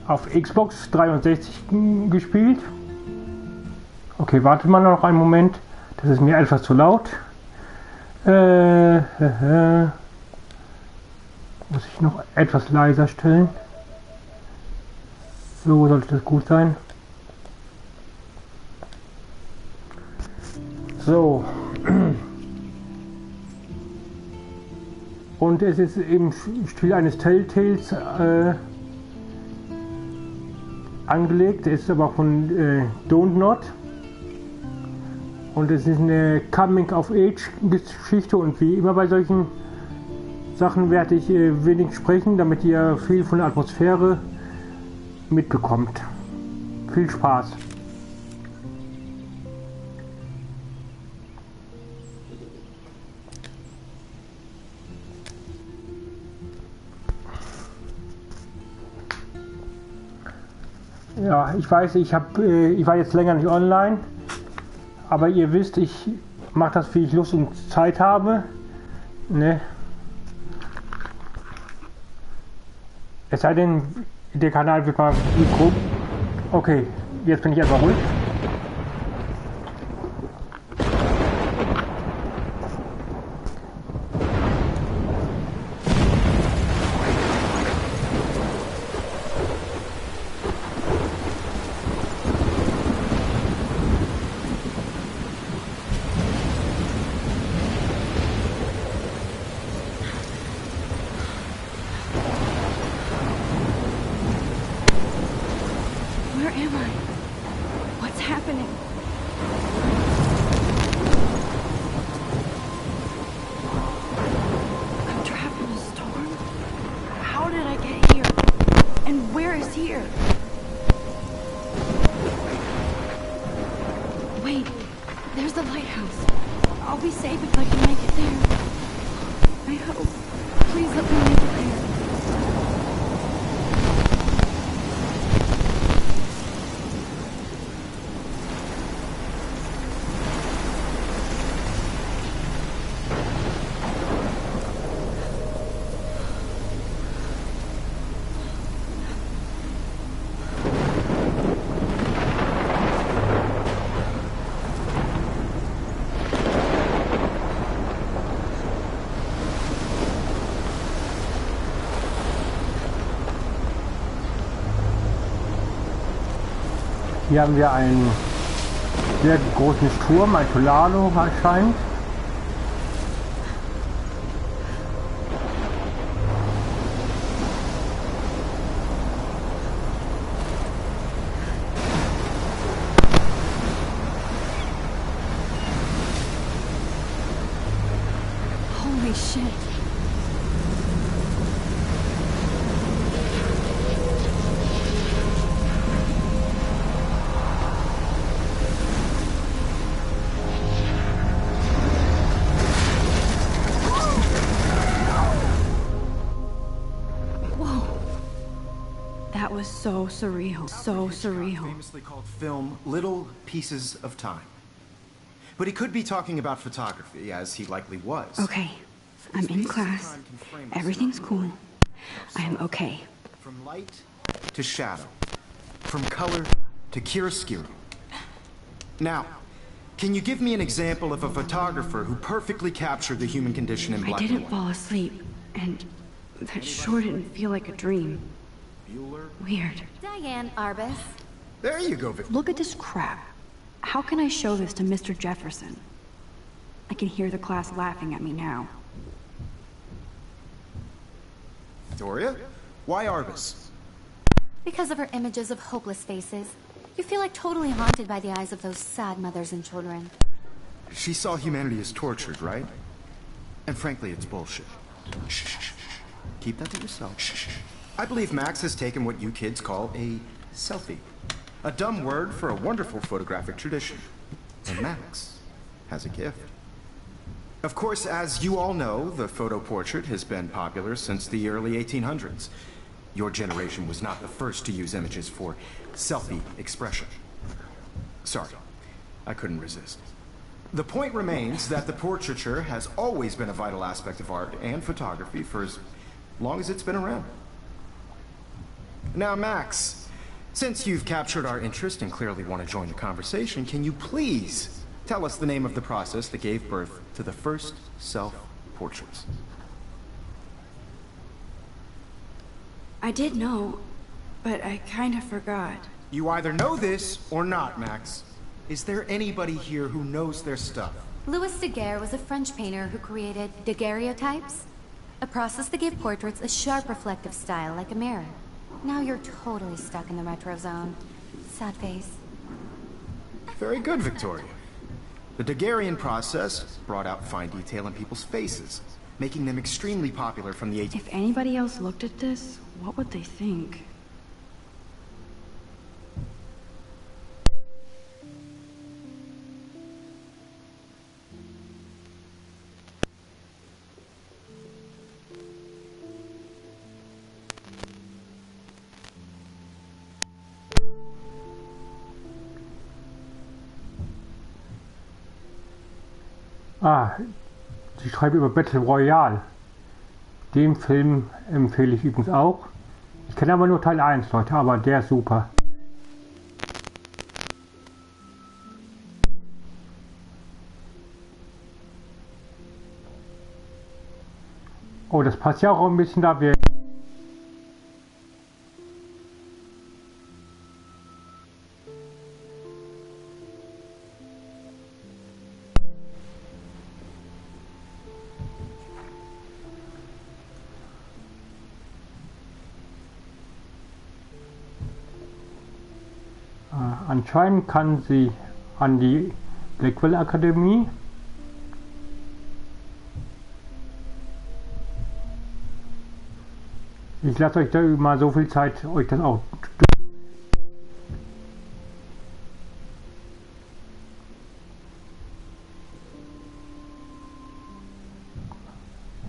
auf Xbox 360 gespielt. Okay, wartet mal noch einen Moment. Das ist mir etwas zu laut. Muss ich noch etwas leiser stellen. So sollte das gut sein. So. Und es ist im Stil eines Telltales angelegt. Es ist aber von Don't Not. Und es ist eine Coming-of-Age-Geschichte. Und wie immer bei solchen Sachen werde ich wenig sprechen, damit ihr viel von der Atmosphäre mitbekommt. Viel Spaß. Ja, ich weiß, ich war jetzt länger nicht online, aber ihr wisst, ich mache das, wie ich Lust und Zeit habe. Ne? Es sei denn, der Kanal wird mal Mikro. Okay, jetzt bin ich etwa ruhig. Wait, there's the lighthouse. I'll be safe if I can make it there. I hope. Please let me make it there. Hier haben wir einen sehr großen Sturm, ein Tornado anscheinend. Holy shit. That was so surreal, so surreal. Famously called film Little Pieces of Time. But he could be talking about photography, as he likely was. Okay, I'm in class. Everything's cool. I am okay. From light to shadow. From color to chiaroscuro. Now, can you give me an example of a photographer who perfectly captured the human condition in black and white? I didn't fall asleep, and that sure didn't feel like a dream. Weird. Diane Arbus. There you go, Vic. Look at this crap. How can I show this to Mr. Jefferson? I can hear the class laughing at me now. Doria? Why Arbus? Because of her images of hopeless faces. You feel like totally haunted by the eyes of those sad mothers and children. She saw humanity as tortured, right? And frankly, it's bullshit. Shh, shh, shh. Keep that to yourself. Shh, shh. I believe Max has taken what you kids call a selfie. A dumb word for a wonderful photographic tradition. And Max has a gift. Of course, as you all know, the photo portrait has been popular since the early 1800s. Your generation was not the first to use images for selfie expression. Sorry, I couldn't resist. The point remains that the portraiture has always been a vital aspect of art and photography for as long as it's been around. Now, Max, since you've captured our interest and clearly want to join the conversation, can you please tell us the name of the process that gave birth to the first self-portraits? I did know, but I kind of forgot. You either know this or not, Max. Is there anybody here who knows their stuff? Louis Daguerre was a French painter who created daguerreotypes, a process that gave portraits a sharp reflective style like a mirror. Now you're totally stuck in the retro zone. Sad face. Very good, Victoria. The Daguerrean process brought out fine detail in people's faces, making them extremely popular from the 18th. If anybody else looked at this, what would they think? Ah, sie schreibt über Battle Royale. Den Film empfehle ich übrigens auch. Ich kenne aber nur Teil 1, Leute, aber der ist super. Oh, das passt ja auch ein bisschen da. Anscheinend kann sie an die Blackwell Akademie. Ich lasse euch da mal so viel Zeit, euch das auch.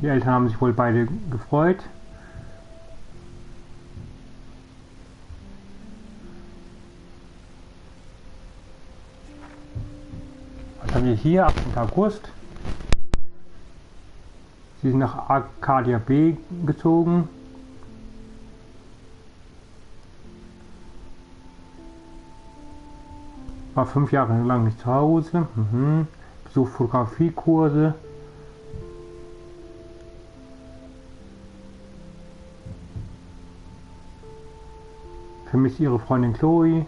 Die Eltern haben sich wohl beide gefreut. Was haben wir hier? 8. August. Sie sind nach Arcadia B gezogen. War 5 Jahre lang nicht zu Hause. Besucht Fotografiekurse. Vermisst ihre Freundin Chloe.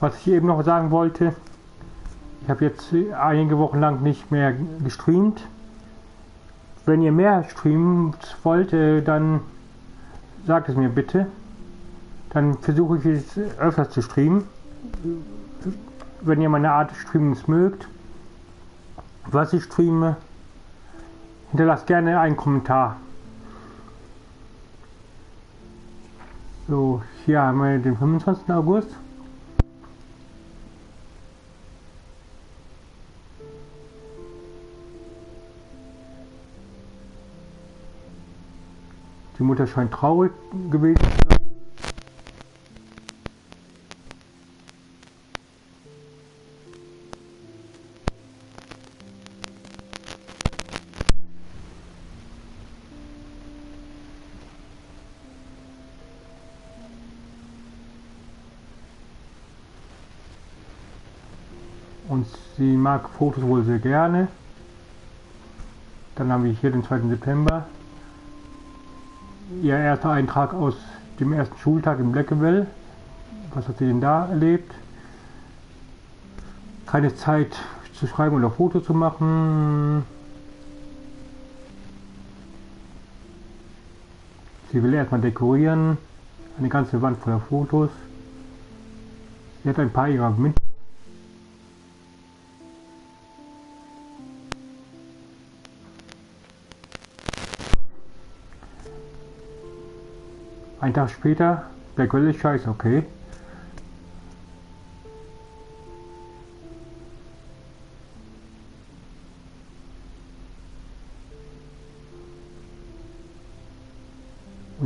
Was ich eben noch sagen wollte, ich habe jetzt einige Wochen lang nicht mehr gestreamt. Wenn ihr mehr streamen wollt, dann sagt es mir bitte. Dann versuche ich es öfters zu streamen. Wenn ihr meine Art des Streamens mögt, was ich streame, hinterlasst gerne einen Kommentar. So, hier haben wir den 25. August. Die Mutter scheint traurig gewesen zu sein. Und sie mag Fotos wohl sehr gerne. Dann haben wir hier den 2. September. Ihr erster Eintrag aus dem ersten Schultag in Blackwell. Was hat sie denn da erlebt? Keine Zeit zu schreiben oder Fotos zu machen. Sie will erstmal dekorieren. Eine ganze Wand voller Fotos. Sie hat ein paar ihrer mit. Ein Tag später, Blackwell ist scheiße, okay.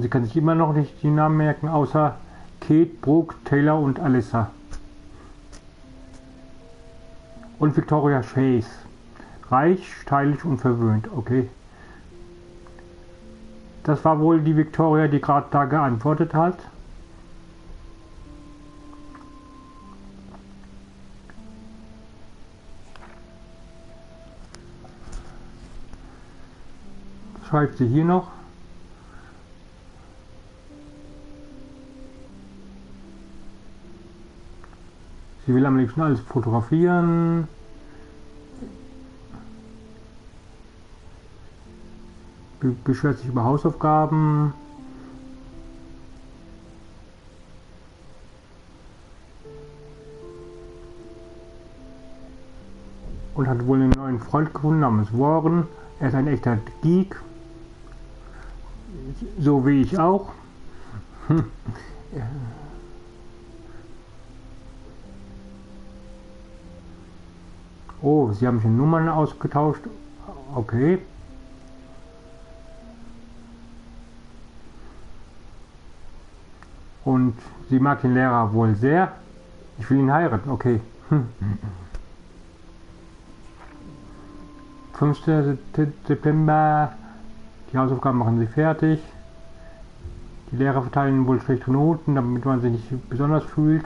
sie kann sich immer noch nicht die Namen merken, außer Kate, Brooke, Taylor und Alyssa. Und Victoria Chase. Reich, stylisch und verwöhnt. Okay. Das war wohl die Victoria, die gerade da geantwortet hat. Was schreibt sie hier noch? Sie will am liebsten alles fotografieren. Beschwert sich über Hausaufgaben. Und hat wohl einen neuen Freund gefunden namens Warren. Er ist ein echter Geek. So wie ich auch. Oh, sie haben sich Nummern ausgetauscht. Okay. Und sie mag den Lehrer wohl sehr. Ich will ihn heiraten. Okay. 5. September. Die Hausaufgaben machen sie fertig. Die Lehrer verteilen wohl schlechte Noten, damit man sich nicht besonders fühlt.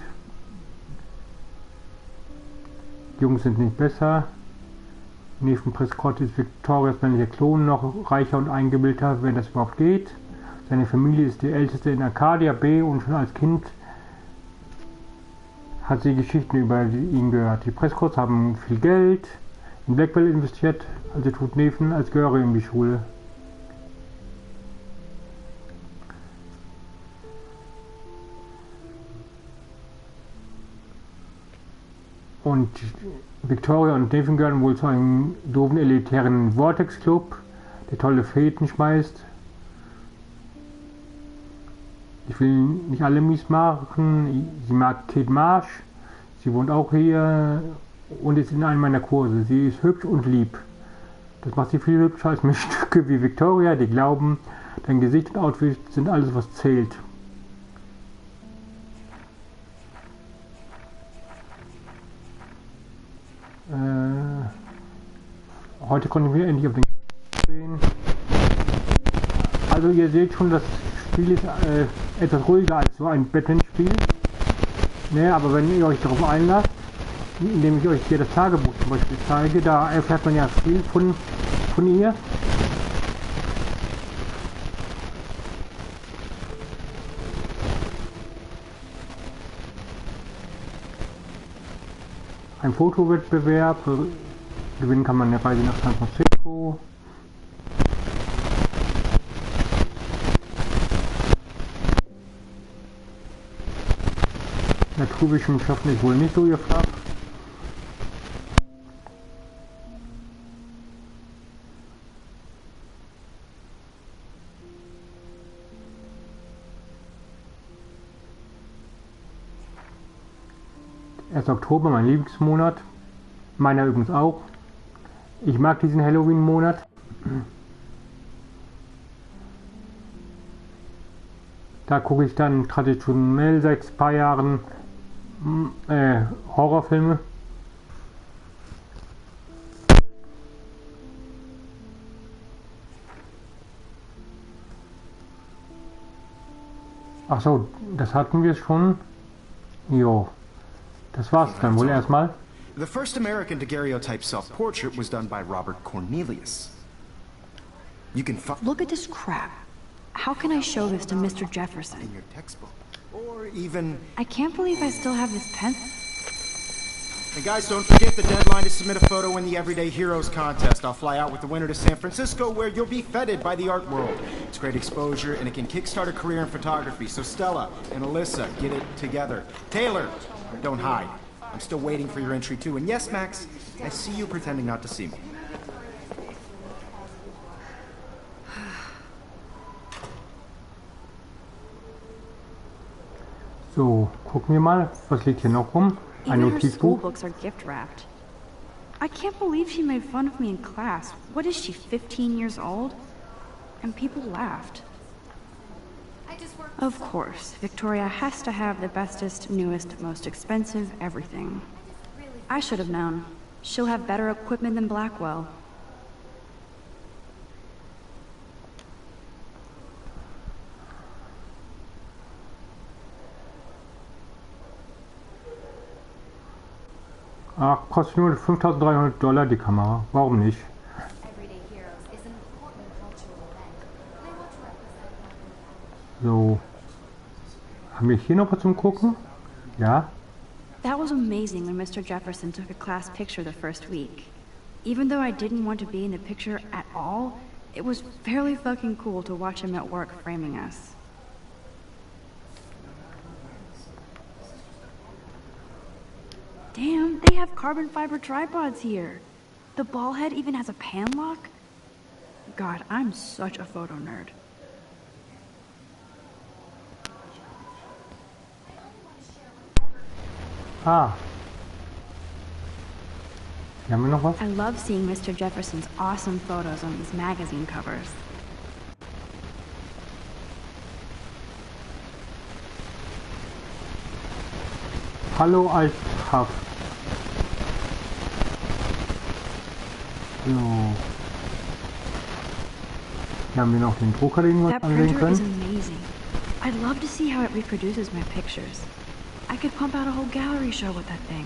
Die Jungs sind nicht besser. Neben Prescott ist Victorias männlicher Klon noch reicher und eingebildeter, wenn das überhaupt geht. Seine Familie ist die älteste in Arcadia B und schon als Kind hat sie Geschichten über ihn gehört. Die Prescotts haben viel Geld in Blackwell investiert, also tut Nathan als Göre in die Schule. Und Victoria und Nathan gehören wohl zu einem doofen elitären Vortex-Club, der tolle Fäden schmeißt. Ich will nicht alle mies machen. Sie mag Kate Marsh. Sie wohnt auch hier und ist in einem meiner Kurse. Sie ist hübsch und lieb. Das macht sie viel hübscher als mit Stücke wie Victoria, die glauben, dein Gesicht und Outfit sind alles, was zählt. Heute konnte ich mir endlich auf den sehen. Also ihr seht schon, das Spiel ist etwas ruhiger als so ein Batman-Spiel. Ne, aber wenn ihr euch darauf einlasst, indem ich euch hier das Tagebuch zum Beispiel zeige, da erfährt man ja viel von ihr. Ein Fotowettbewerb, gewinnen kann man eine Reise nach San Francisco. Naturwissenschaften ist wohl nicht so ihr Fach. Erst Oktober, mein Lieblingsmonat. Meiner übrigens auch. Ich mag diesen Halloween-Monat. Da gucke ich dann traditionell seit ein paar Jahren Horrorfilme. Ach so, das hatten wir schon. Jo, das war's dann wohl erstmal. The first American daguerreotype self-portrait was done by Robert Cornelius. You can find Look at this crap. How can I show this to Mr. Jefferson? in your textbook, or even. I can't believe I still have this pen. And guys, don't forget the deadline to submit a photo in the Everyday Heroes contest. I'll fly out with the winner to San Francisco, where you'll be feted by the art world. It's great exposure, and it can kickstart a career in photography. So Stella and Alyssa, get it together. Taylor, don't hide. I'm still waiting for your entry too. And yes, Max, I see you pretending not to see me. So, gucken wir mal, was liegt hier noch rum? Ein Even her school Notizbuch. books are gift wrapped. I can't believe she made fun of me in class. What is she, 15 years old? And people laughed. Of course, Victoria has to have the bestest, newest, most expensive everything. I should have known. She'll have better equipment than Blackwell. Ach, kostet nur $5.300 die Kamera. Warum nicht? So. Haben wir hier noch was zum Gucken? Ja. That was amazing when Mr. Jefferson took a class picture the first week. Even though I didn't want to be in the picture at all, it was fairly fucking cool to watch him at work framing us. Damn, they have carbon fiber tripods here. The ball head even has a pan lock. God, I'm such a photo nerd. Ah. Hier haben wir noch was? I love seeing Mr. Jefferson's awesome photos on these magazine covers. Hallo Althaft. So. Hier haben wir noch den Drucker, den wir uns That ansehen printer is können. amazing. I'd love to see how it reproduces my pictures. I could pump out a whole gallery show with that thing.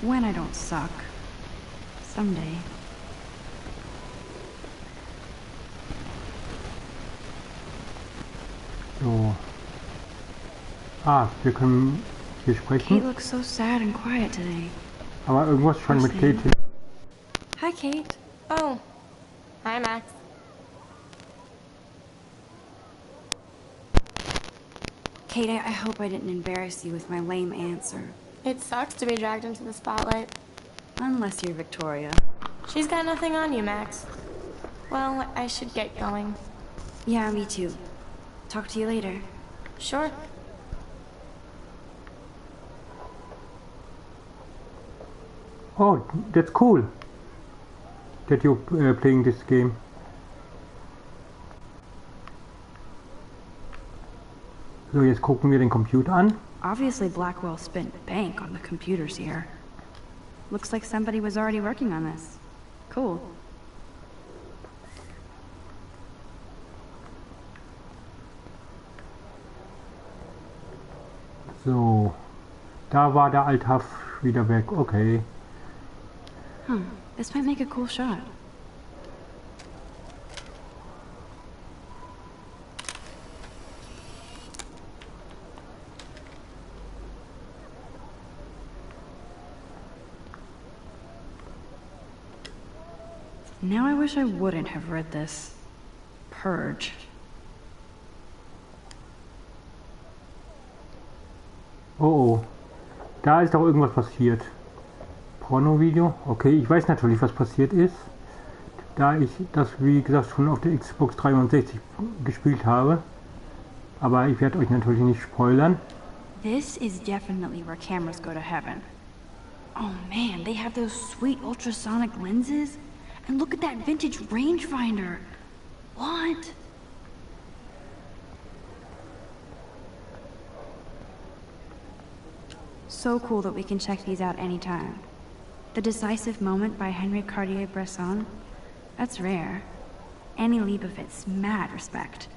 When I don't suck. Someday. So. Ah, wir können hier Kate sprechen. looks so sad and quiet today. Aber irgendwas schon mit Kate. Hi, Kate. Oh. Hi, Max. Kate, I hope I didn't embarrass you with my lame answer. It sucks to be dragged into the spotlight. Unless you're Victoria. She's got nothing on you, Max. Well, I should get going. Yeah, me too. Talk to you later. Sure. Oh, that's cool. That you're playing this game. So, jetzt gucken wir den Computer an. Obviously, Blackwell spent bank on the computers here. Looks like somebody was already working on this. Cool. So, da war der Althaff wieder weg. Okay. This might make a cool shot. Now I wish I wouldn't have read this. Purge. Oh oh. Da ist doch irgendwas passiert. Porno-Video. Okay, ich weiß natürlich, was passiert ist. Da ich das, wie gesagt, schon auf der Xbox 360 gespielt habe. Aber ich werde euch natürlich nicht spoilern. This is definitely where cameras go to heaven. Oh man, they have those sweet ultrasonic lenses. And look at that vintage rangefinder. What? So cool that we can check these out anytime. The Decisive Moment by Henry Cartier-Bresson. That's rare. Annie Leibovitz, mad respect.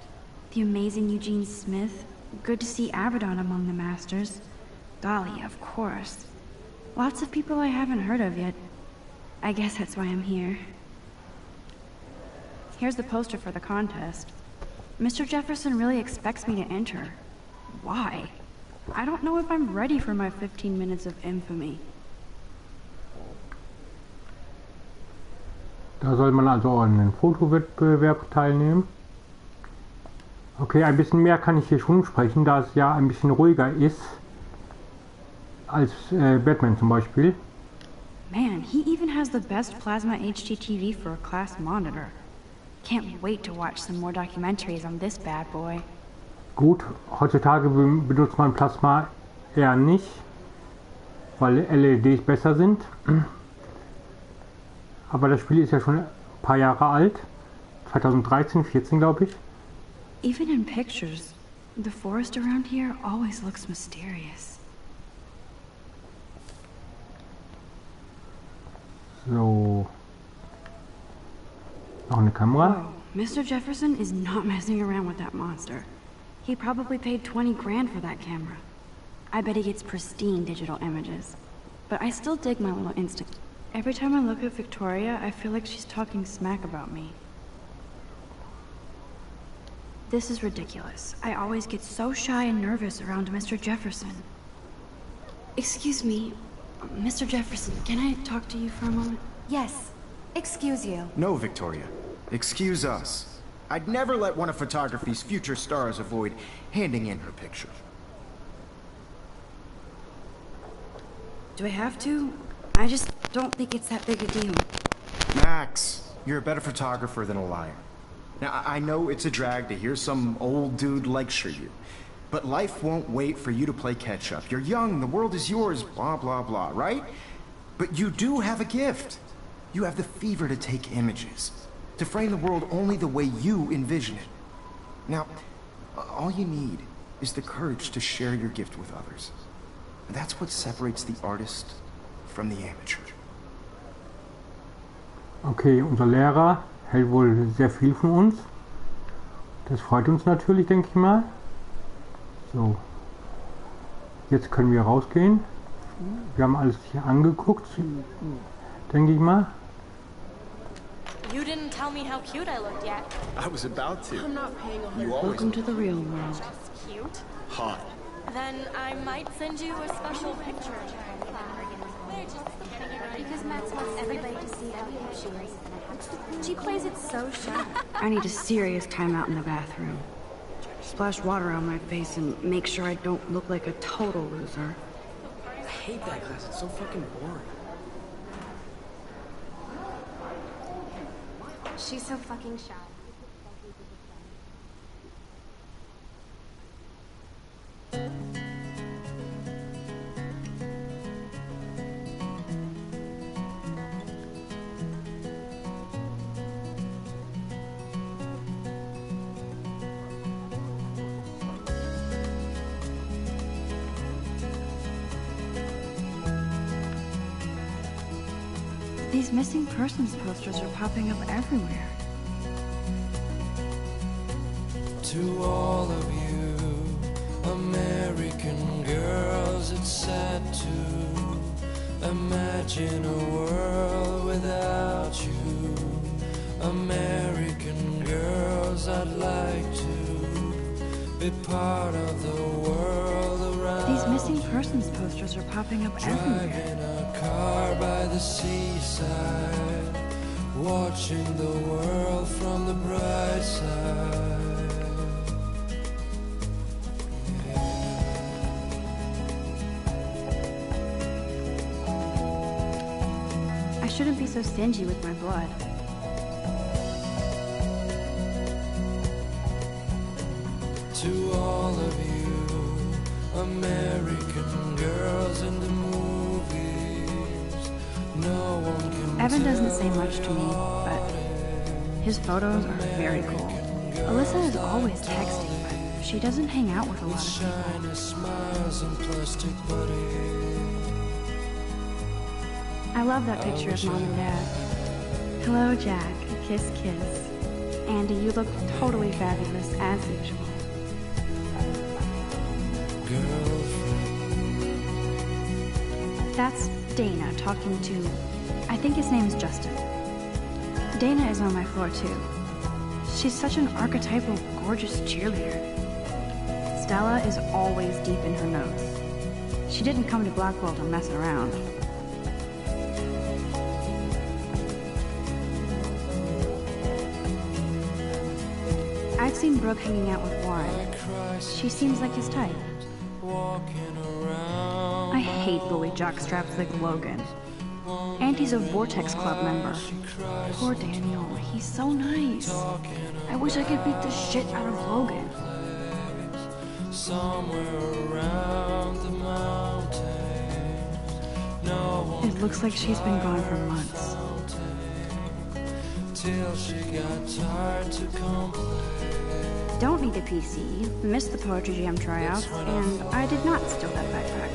The amazing Eugene Smith. Good to see Abaddon among the masters. Dali, of course. Lots of people I haven't heard of yet. I guess that's why I'm here. Here's the poster for the contest. Mr. Jefferson really expects me to enter. Why? I don't know if I'm ready for my 15 minutes of infamy. Da soll man also an einem Fotowettbewerb teilnehmen. Okay, ein bisschen mehr kann ich hier schon sprechen, da es ja ein bisschen ruhiger ist als Batman zum Beispiel. Man, he even has the best plasma HDTV for a class monitor. Can't wait to watch some more documentaries on this bad boy. Gut, heutzutage benutzt man Plasma eher nicht, weil LEDs besser sind. Aber das Spiel ist ja schon ein paar Jahre alt. 2013, 14 glaube ich. Even in pictures, The forest around here always looks mysterious. So. Noch eine Kamera. Whoa, Mr. Jefferson is not messing around with that monster. He probably paid 20 grand for that camera. I bet he gets pristine digital images. But I still dig my little instinct. Every time I look at Victoria, I feel like she's talking smack about me. This is ridiculous. I always get so shy and nervous around Mr. Jefferson. Excuse me, Mr. Jefferson, can I talk to you for a moment? Yes. Excuse you. No, Victoria. Excuse us. I'd never let one of photography's future stars avoid handing in her picture. Do I have to? I just don't think it's that big a deal. Max, you're a better photographer than a liar. Now, I know it's a drag to hear some old dude lecture you, but life won't wait for you to play catch-up. You're young, the world is yours, blah, blah, blah, right? But you do have a gift. You have the fever to take images, to frame the world only the way you envision it. Now, all you need is the courage to share your gift with others. That's what separates the artist from the amateur. Okay, unser Lehrer hält wohl sehr viel von uns. Das freut uns natürlich, denke ich mal. So, jetzt können wir rausgehen. Wir haben alles hier angeguckt, denke ich mal. You didn't tell me how cute I looked yet. I was about to. I'm not paying a You always Welcome to the real world. cute. hot. Then I might send you a special picture. Because Max wants everybody to see how hip she is. She plays it so shy. I need a serious timeout in the bathroom. Splash water on my face and make sure I don't look like a total loser. I hate that class. It's so fucking boring. She's so fucking shy. These missing persons posters are popping up everywhere. To all of you American girls, it's sad to imagine a world without you. American girls, I'd like to be part of the world around. These missing persons posters are popping up everywhere. Driving a car by the seaside, watching the world from the bright side. I shouldn't be so stingy with my blood. To all of you American girls in the movies, no one can Evan doesn't tell say much to me, but his photos are very cool. Alyssa is always texting, but she doesn't hang out with a lot of people. shiny smiles and plastic buddies. I love that picture of Mom and Dad. Hello, Jack. Kiss, kiss. Andy, you look totally fabulous, as usual. That's Dana talking to, I think his name is Justin. Dana is on my floor too. She's such an archetypal, gorgeous cheerleader. Stella is always deep in her notes. She didn't come to Blackwell to mess around. I've seen Brooke hanging out with Warren. She seems like his type. I hate bully jockstraps like Logan. And he's a Vortex Club member. Poor Daniel, he's so nice. I wish I could beat the shit out of Logan. It looks like she's been gone for months. Till she got tired to complain. don't need a PC, missed the Poetry Jam tryouts, and I did not steal that backpack.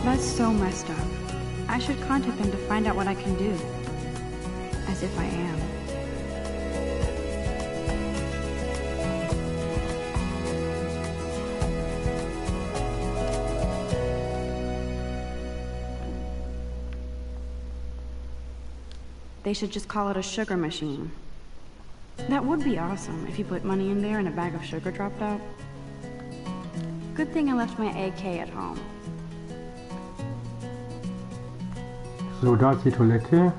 That's so messed up. I should contact them to find out what I can do. As if I am. They should just call it a sugar machine. That would be awesome if you put money in there and a bag of sugar dropped out. Good thing I left my AK at home. So, da ist die Toilette.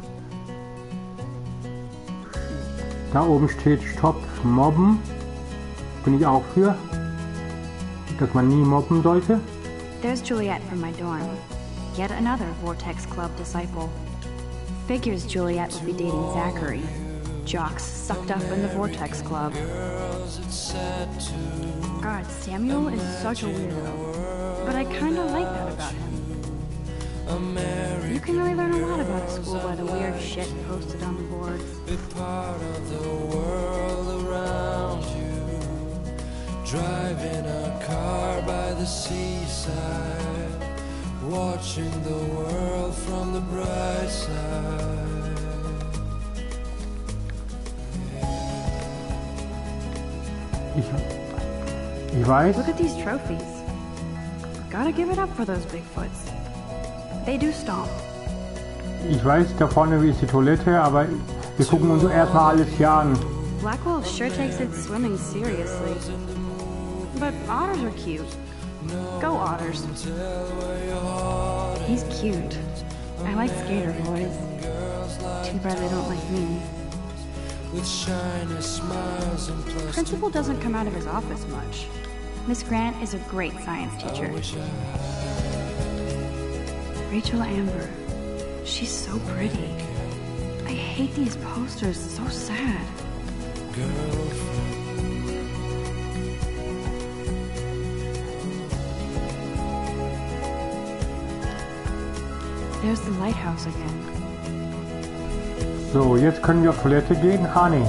Da oben steht Stopp Mobben. Bin ich auch für. Dass man nie mobben sollte. There's Juliet from my dorm. Yet another Vortex Club disciple. Figures Juliet will be dating Zachary. Jocks sucked up in the Vortex Club. God, Samuel is such a weirdo. But I kinda like that about him. You can really learn a lot about a school by the weird shit posted on the boards. Be part of the world around you. Driving a car by the seaside. Watching the world from the bright side. Ich weiß. Look at these trophies. Gotta give it up for those Bigfoots. They do stomp. Ich weiß, da vorne ist die Toilette, aber wir gucken uns erstmal alles hier an. Blackwell sure takes its swimming seriously. But otters are cute. Go otters. He's cute. I like skater boys. Too bad they don't like me. Principal doesn't come out of his office much. Miss Grant is a great science teacher. Rachel Amber. She's so pretty. I hate these posters, so sad. There's the lighthouse again. So, jetzt können wir auf Toilette gehen. Ah, nee.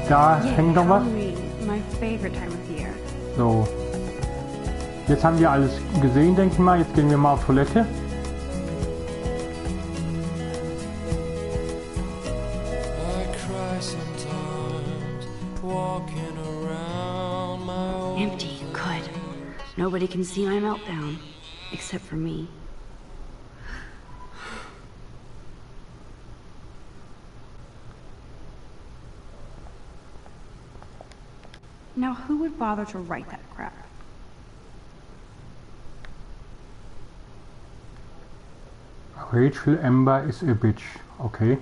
Da hängt noch was. Halloween, my favorite time of year. So. Jetzt haben wir alles gesehen, denke ich mal. Jetzt gehen wir mal auf Toilette. Empty, good. Nobody can see my meltdown, except for me. Now, who would bother to write that crap? Rachel Amber is a bitch. Okay.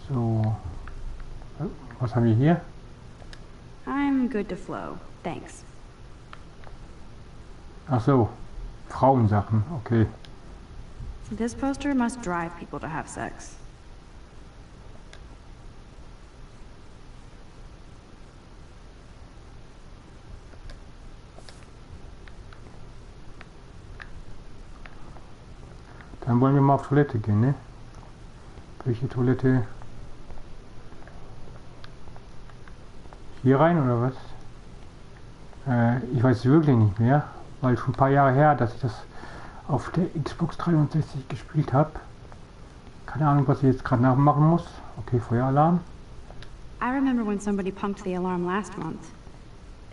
So. Was haben wir hier? I'm good to flow, thanks. Ach so. Frauensachen. Okay. This poster must drive people to have sex. Dann wollen wir mal auf Toilette gehen, ne? Welche Toilette? Hier rein oder was? Ich weiß es wirklich nicht mehr, weil schon ein paar Jahre her, dass ich das auf der Xbox 360 gespielt habe. Keine Ahnung, was ich jetzt gerade nachmachen muss. Okay, Feueralarm. I remember when somebody punked the alarm last month.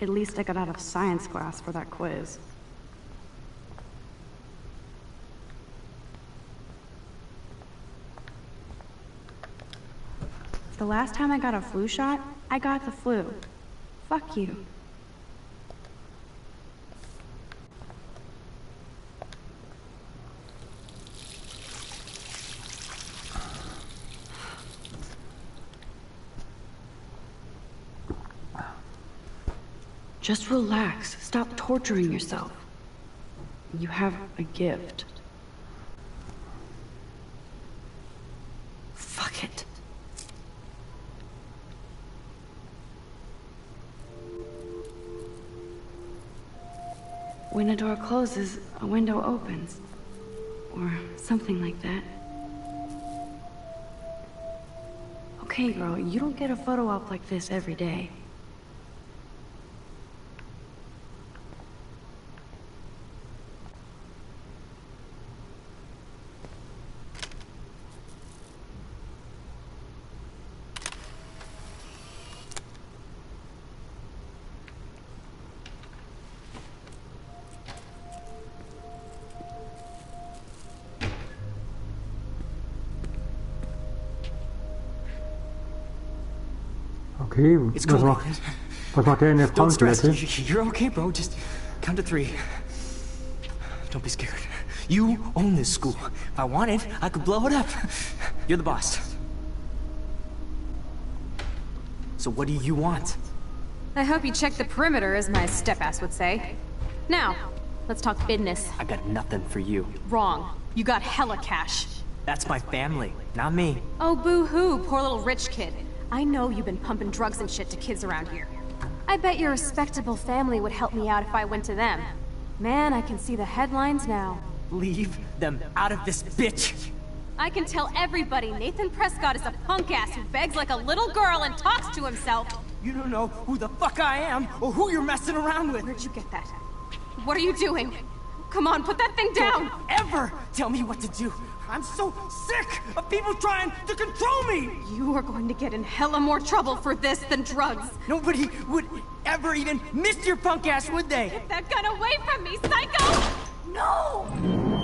At least I got out of science class for that quiz. The last time I got a flu shot, I got the flu. Fuck you. Just relax. Stop torturing yourself. You have a gift. Fuck it. When a door closes, a window opens. Or something like that. Okay, girl, you don't get a photo op like this every day. Okay, It's cool. was macht der in der Don't stress. Frauentoilette? You're okay, bro. Just count to 3. Don't be scared. You own this school. If I wanted, I could blow it up. You're the boss. So what do you want? I hope you check the perimeter, as my step-ass would say. Now, let's talk business. I got nothing for you. Wrong. You got hella cash. That's my family, not me. Oh, boo-hoo, poor little rich kid. I know you've been pumping drugs and shit to kids around here. I bet your respectable family would help me out if I went to them. Man, I can see the headlines now. Leave them out of this bitch. I can tell everybody Nathan Prescott is a punk ass who begs like a little girl and talks to himself. You don't know who the fuck I am or who you're messing around with. Where'd you get that? What are you doing? Come on, put that thing down! Don't ever tell me what to do. I'm so sick of people trying to control me! You are going to get in hella more trouble for this than drugs. Nobody would ever even miss your punk ass, would they? Get that gun away from me, psycho! No!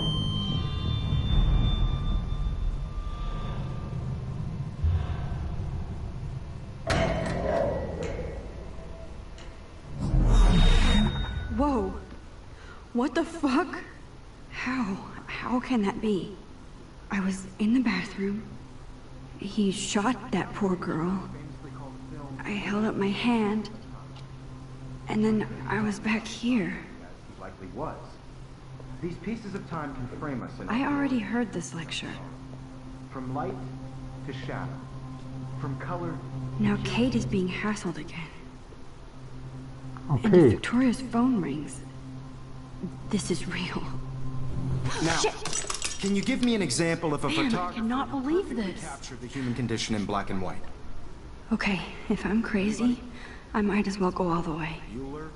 Whoa. What the fuck? How can that be? I was in the bathroom. He shot that poor girl. I held up my hand. And then I was back here. He likely was. These pieces of time can frame us in I already heard this lecture. from light to shadow, from color. Now Kate is being hassled again. And if Okay, Victoria's phone rings, this is real. Now, can you give me an example of a Man, I photographer cannot believe this. captured the human condition in black and white? Okay, if I'm crazy, I might as well go all the way. Bueller?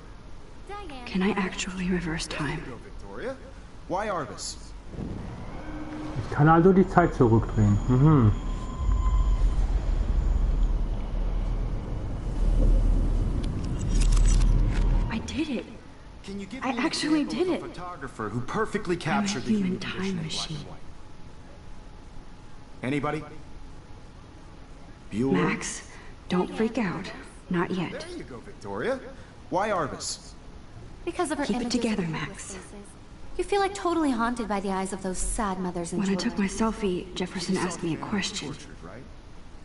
Can I actually reverse time? Go, Victoria. Why Arbus? ich kann also die Zeit zurückdrehen. Mhm. I did it. Can you give I me an actually example did of a it. photographer who perfectly captured the human human time condition in black machine. and white? Anybody? Bueller? Max, don't freak out. Not yet. There you go, Victoria. Why Arbus? Because of her Keep it images together, of Max. hopeless faces. You feel like totally haunted by the eyes of those sad mothers and When I children. took my selfie, Jefferson asked me a question. Tortured, right?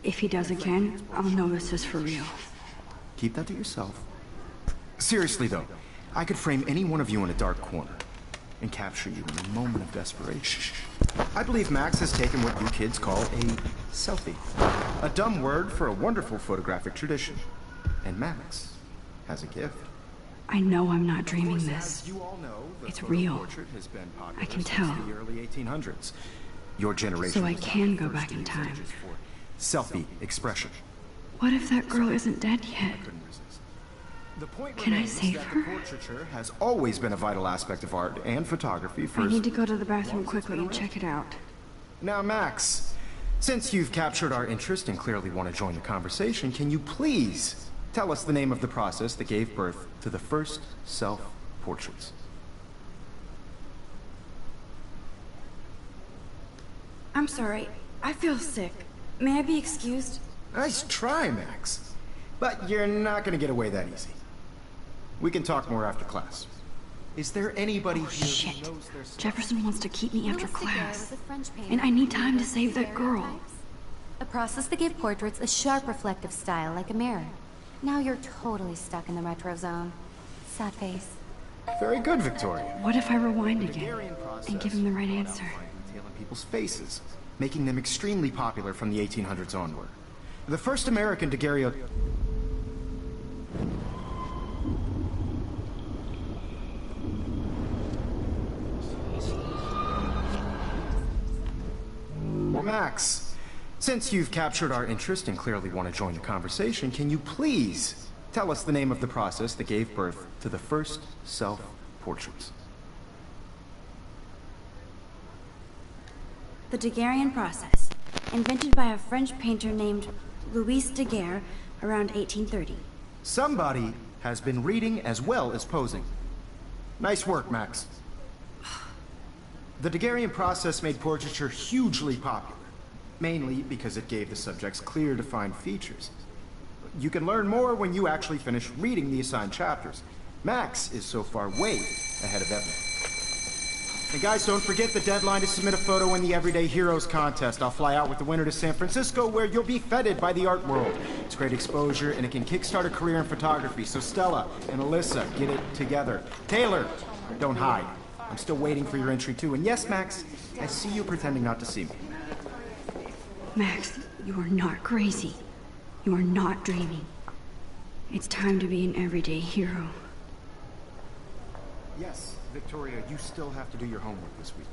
If he does again, I'll know this is for real. Keep that to yourself. Seriously, though, I could frame any one of you in a dark corner and capture you in a moment of desperation. I believe Max has taken what you kids call a selfie. A dumb word for a wonderful photographic tradition. And Max has a gift. I know I'm not dreaming this. As you all know, the It's photo real. portrait has been popular I can since tell. the early 1800s. Your generation So I was the can go first back to in use time. images for selfie expression. What if that girl isn't dead yet? Couldn't resist. The point Can I remains save that her? the portraiture has always been a vital aspect of art and photography for I need to go to the bathroom quickly and check it out. Now, Max, since you've captured our interest and clearly want to join the conversation, can you please tell us the name of the process that gave birth to the first self-portraits? I'm sorry. I feel sick. May I be excused? Nice try, Max. But you're not going to get away that easy. We can talk more after class. Is there anybody here Shit. who knows their stuff? Jefferson wants to keep me after Louis Daguerre class. was a French painter And I need who time to created save that Daguerreotypes, girl. a process that gave portraits a sharp reflective style like a mirror. Now you're totally stuck in the retro zone. Sad face. Very good, Victoria. What if I rewind The again Daguerrean process and give him the right brought out answer? fine detail in people's faces, making them extremely popular from the 1800s onward. The first American daguerreotype. Max, since you've captured our interest and clearly want to join the conversation, can you please tell us the name of the process that gave birth to the first self-portraits? The Daguerrean process, invented by a French painter named Louis Daguerre around 1830. Somebody has been reading as well as posing. Nice work, Max. The Daguerrean process made portraiture hugely popular, mainly because it gave the subjects clear, defined features. You can learn more when you actually finish reading the assigned chapters. Max is so far way ahead of Evan. And guys, don't forget the deadline to submit a photo in the Everyday Heroes contest. I'll fly out with the winner to San Francisco, where you'll be feted by the art world. It's great exposure, and it can kickstart a career in photography. So Stella and Alyssa, get it together. Taylor, don't hide. I'm still waiting for your entry too. And yes, Max, I see you pretending not to see me. Max, you are not crazy. You are not dreaming. It's time to be an everyday hero. Yes, Victoria, you still have to do your homework this week.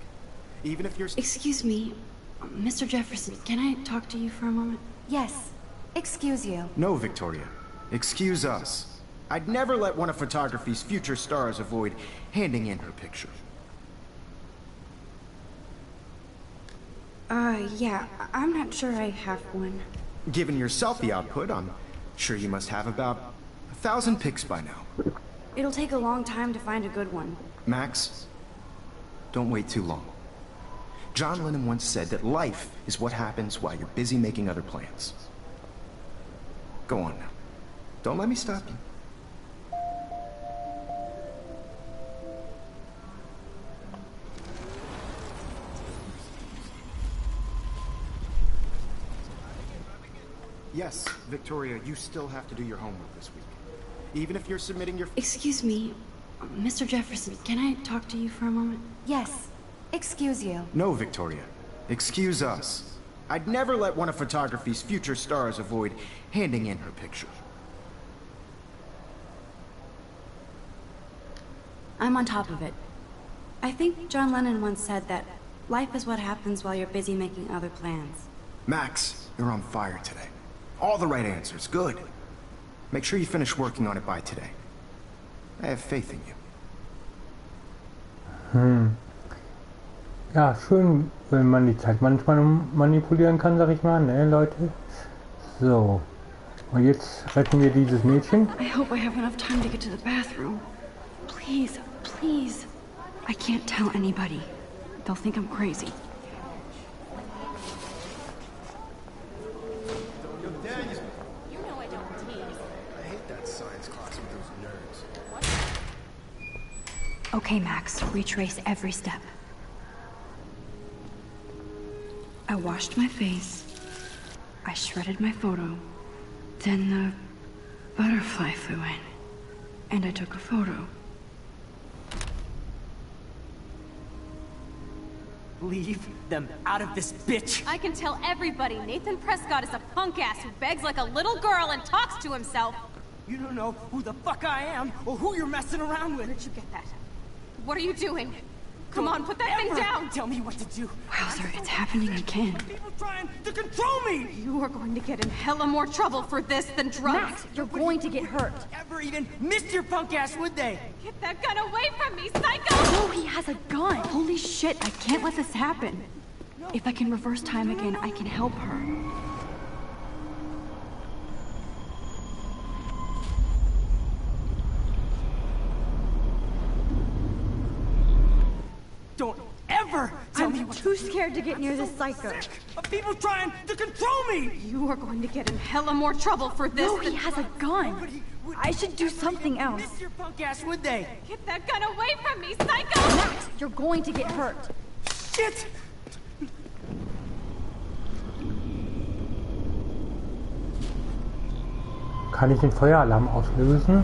Even if you're... Excuse me, Mr. Jefferson, can I talk to you for a moment? Yes. Excuse you. No, Victoria. Excuse us. I'd never let one of photography's future stars avoid handing in her picture. Yeah, I'm not sure I have one. Given your selfie output, I'm sure you must have about 1,000 pics by now. It'll take a long time to find a good one. Max, don't wait too long. John Lennon once said that life is what happens while you're busy making other plans. Go on now. Don't let me stop you. Yes, Victoria, you still have to do your homework this week. Even if you're submitting your... Excuse me, Mr. Jefferson, can I talk to you for a moment? Yes. Excuse you. No, Victoria. Excuse us. I'd never let one of photography's future stars avoid handing in her picture. I'm on top of it. I think John Lennon once said that life is what happens while you're busy making other plans. Max, you're on fire today. All the right answers. Good. Make sure you finish working on it by today. I have faith in you. Ja, schön, wenn man die Zeit manchmal manipulieren kann, sag ich mal, ne, Leute? So. Und jetzt retten wir dieses Mädchen. I hope I have enough time to get to the bathroom. Please, please. I can't tell anybody. They'll think I'm crazy. You know I don't tease. I hate that science class with those nerds. Okay, Max, retrace every step. I washed my face. I shredded my photo. Then the butterfly flew in. And I took a photo. Leave them out of this bitch! I can tell everybody Nathan Prescott is a punk ass who begs like a little girl and talks to himself. You don't know who the fuck I am or who you're messing around with. Where did you get that? What are you doing? Come on, put that thing down! Tell me what to do. Wowzer, it's happening again. People trying to control me! You are going to get in hella more trouble for this than drugs. Max, you're going to get hurt. Ever even missed your punk ass, would they? Get that gun away from me, psycho! No, he has a gun. Holy shit, I can't let this happen. If I can reverse time again, I can help her. Don't ever tell me I'm what too scared to get near this psycho. of people trying to control me! You are going to get in hella more trouble for this No, than he has a gun. I should do something else. Miss your punk ass, would they? Get that gun away from me, psycho! Max, you're going to get hurt. Shit! Kann ich den Feueralarm auslösen?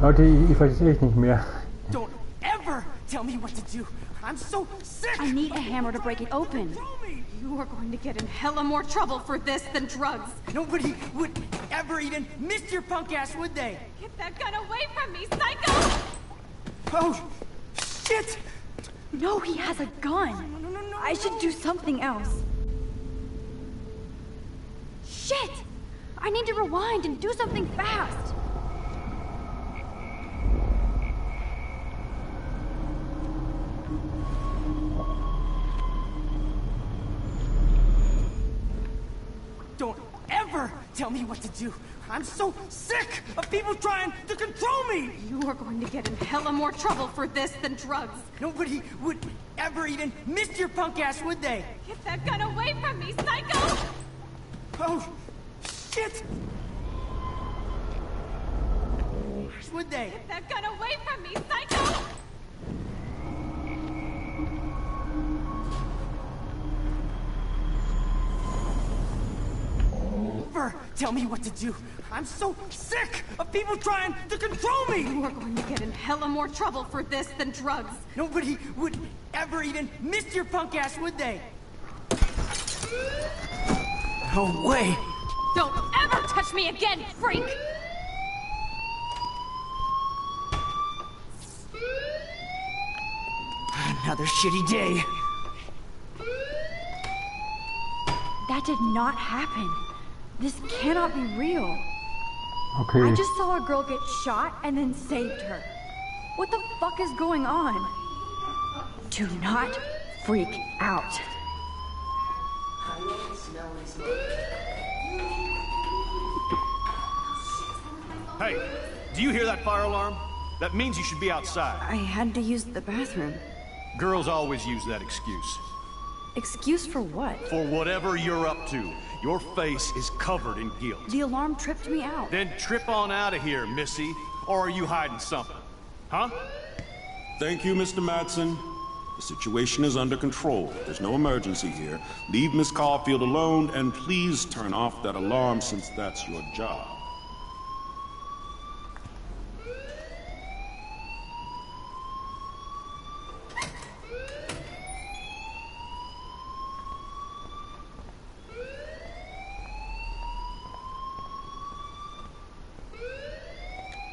Leute, ich weiß es echt nicht mehr. Don't ever tell me what to do. I'm so sick. I need a hammer to break it open. You are going to get in hella more trouble for this than drugs. Nobody would ever even miss your punk ass, would they? Get that gun away from me, psycho! Oh, shit! No, he has a gun. I should do something else. Shit! I need to rewind and do something fast. Don't ever tell me what to do. I'm so sick of people trying to control me. You are going to get in hella more trouble for this than drugs. Nobody would ever even miss your punk ass, would they? Get that gun away from me, psycho! Oh, shit! Would they? Get that gun away from me, psycho! Never tell me what to do. I'm so sick of people trying to control me. You are going to get in hella more trouble for this than drugs. Nobody would ever even miss your punk ass, would they? No way. Don't ever touch me again, freak! Another shitty day. That did not happen. This cannot be real. Okay. I just saw a girl get shot and then saved her. What the fuck is going on? Do not freak out. Hey, do you hear that fire alarm? That means you should be outside. I had to use the bathroom. Girls always use that excuse. Excuse for what? For whatever you're up to. Your face is covered in guilt. The alarm tripped me out. Then trip on out of here, Missy. Or are you hiding something? Huh? Thank you, Mr. Madsen. The situation is under control. There's no emergency here. Leave Miss Caulfield alone, and please turn off that alarm since that's your job.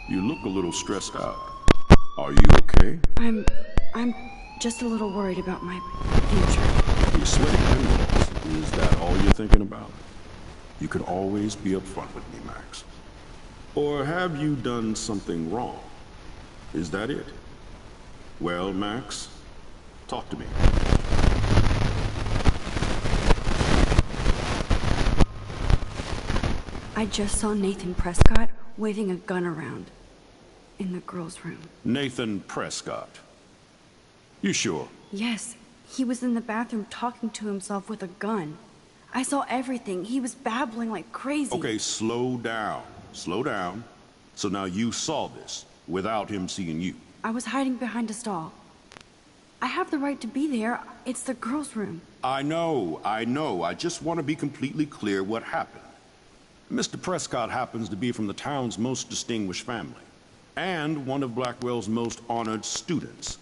You look a little stressed out. Are you okay? I'm just a little worried about my future. You're sweating pinballs. Is that all you're thinking about? You can always be upfront with me, Max. Or have you done something wrong? Is that it? Well, Max, talk to me. I just saw Nathan Prescott waving a gun around in the girls' room. Nathan Prescott. You sure? Yes, he was in the bathroom talking to himself with a gun. I saw everything. He was babbling like crazy. Okay, slow down. Slow down. So now you saw this without him seeing you. I was hiding behind a stall. I have the right to be there. It's the girls' room. I know. I just want to be completely clear what happened. Mr. Prescott happens to be from the town's most distinguished family, and one of Blackwell's most honored students.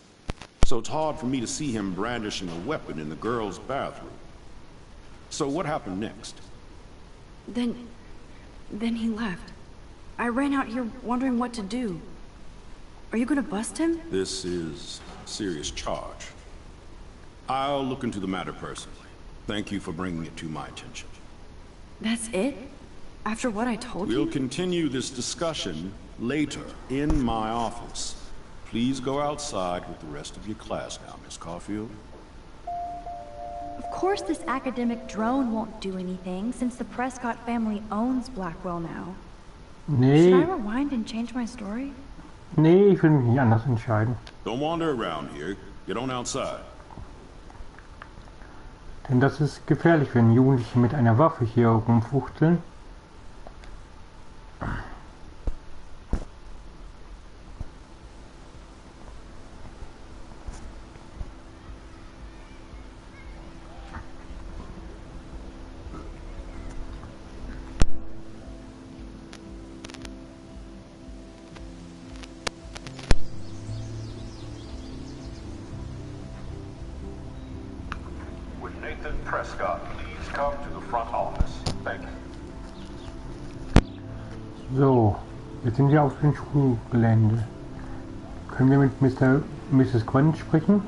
So it's hard for me to see him brandishing a weapon in the girls' bathroom. So what happened next? Then he left. I ran out here wondering what to do. Are you gonna bust him? This is a serious charge. I'll look into the matter personally. Thank you for bringing it to my attention. That's it? After what I told you? We'll continue this discussion later in my office. Please go outside with the rest of your class now, Miss Caulfield. Of course this academic drone won't do anything since the Prescott family owns Blackwell now. Nee, Should I rewind and change my story? nee, ich will mich nicht anders entscheiden. Don't wander around here. Get on outside. Denn das ist gefährlich, wenn Jugendliche mit einer Waffe hier rumfuchteln. Nathan Prescott, please come to the front office. Thank you. So, jetzt sind wir auf dem Schulgelände. Können wir mit Mrs. Grant sprechen?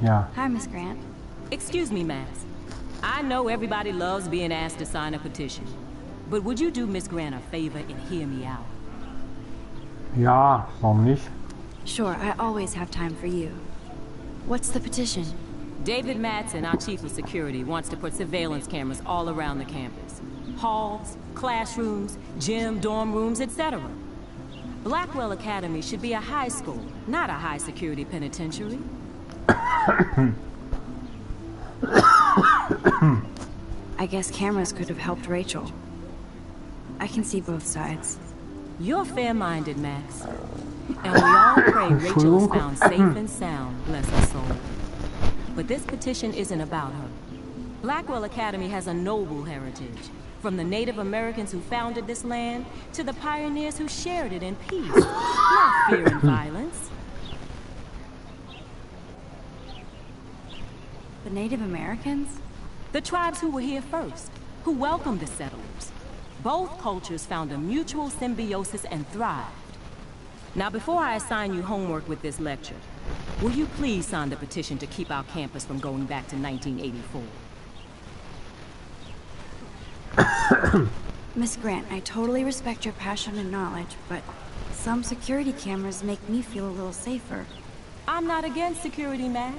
Ja. Hi, Miss Grant. Excuse me, Max. I know everybody loves being asked to sign a petition. But would you do Miss Grant a favor and hear me out? Ja, warum nicht? Sure, I always have time for you. What's the petition? David Madsen, our chief of security, wants to put surveillance cameras all around the campus. Halls, classrooms, gym, dorm rooms, etc. Blackwell Academy should be a high school, not a high-security penitentiary. I guess cameras could have helped Rachel. I can see both sides. You're fair-minded, Max. And we all pray Rachel is found safe and sound, bless her soul. But this petition isn't about her. Blackwell Academy has a noble heritage. From the Native Americans who founded this land, to the pioneers who shared it in peace, not fear and violence. The Native Americans? The tribes who were here first, who welcomed the settlers. Both cultures found a mutual symbiosis and thrived. Now, before I assign you homework with this lecture, will you please sign the petition to keep our campus from going back to 1984? Miss Grant, I totally respect your passion and knowledge, but some security cameras make me feel a little safer. I'm not against security, Max.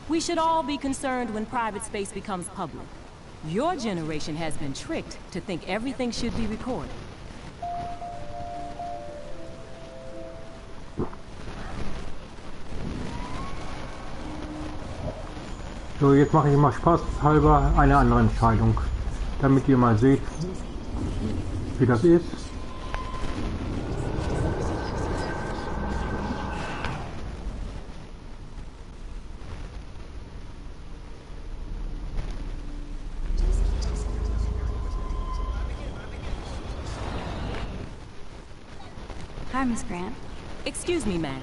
We should all be concerned when private space becomes public. Your generation has been tricked to think everything should be recorded. So, jetzt mache ich mal spaßhalber eine andere Entscheidung, damit ihr mal seht, wie das ist. Hi, Miss Grant. Excuse me, Max.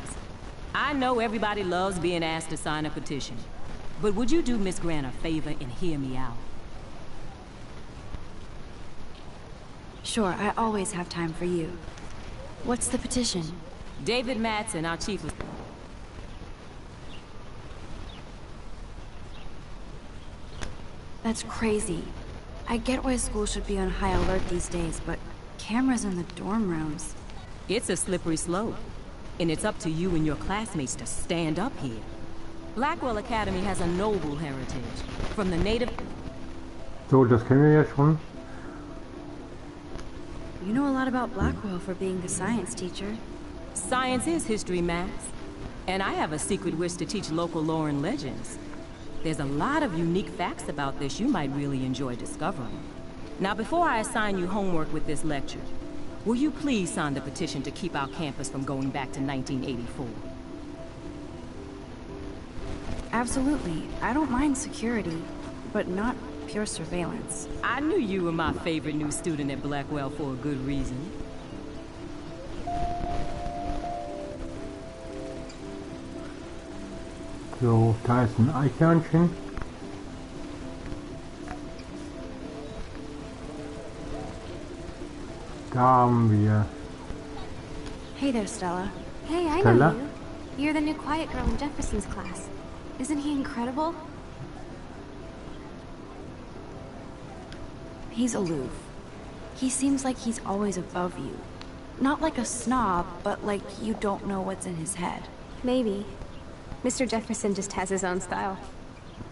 I know everybody loves being asked to sign a petition. But would you do Miss Grant a favor and hear me out? Sure, I always have time for you. What's the petition? David Madsen, our chief of... That's crazy. I get why school should be on high alert these days, but cameras in the dorm rooms... It's a slippery slope. And it's up to you and your classmates to stand up here. Blackwell Academy has a noble heritage. From the native... So, das kennen wir ja schon. You know a lot about Blackwell for being a science teacher. Science is history, Max. And I have a secret wish to teach local lore and legends. There's a lot of unique facts about this you might really enjoy discovering. Now, before I assign you homework with this lecture, will you please sign the petition to keep our campus from going back to 1984? Absolutely. I don't mind security, but not pure surveillance. I knew you were my favorite new student at Blackwell for a good reason. So, da ist ein Eichhörnchen. Da haben wir... Hey there, Stella. Hey, I Stella? know you. You're the new quiet girl in Jefferson's class. Isn't he incredible? He's aloof. He seems like he's always above you. Not like a snob, but like you don't know what's in his head. Maybe. Mr. Jefferson just has his own style.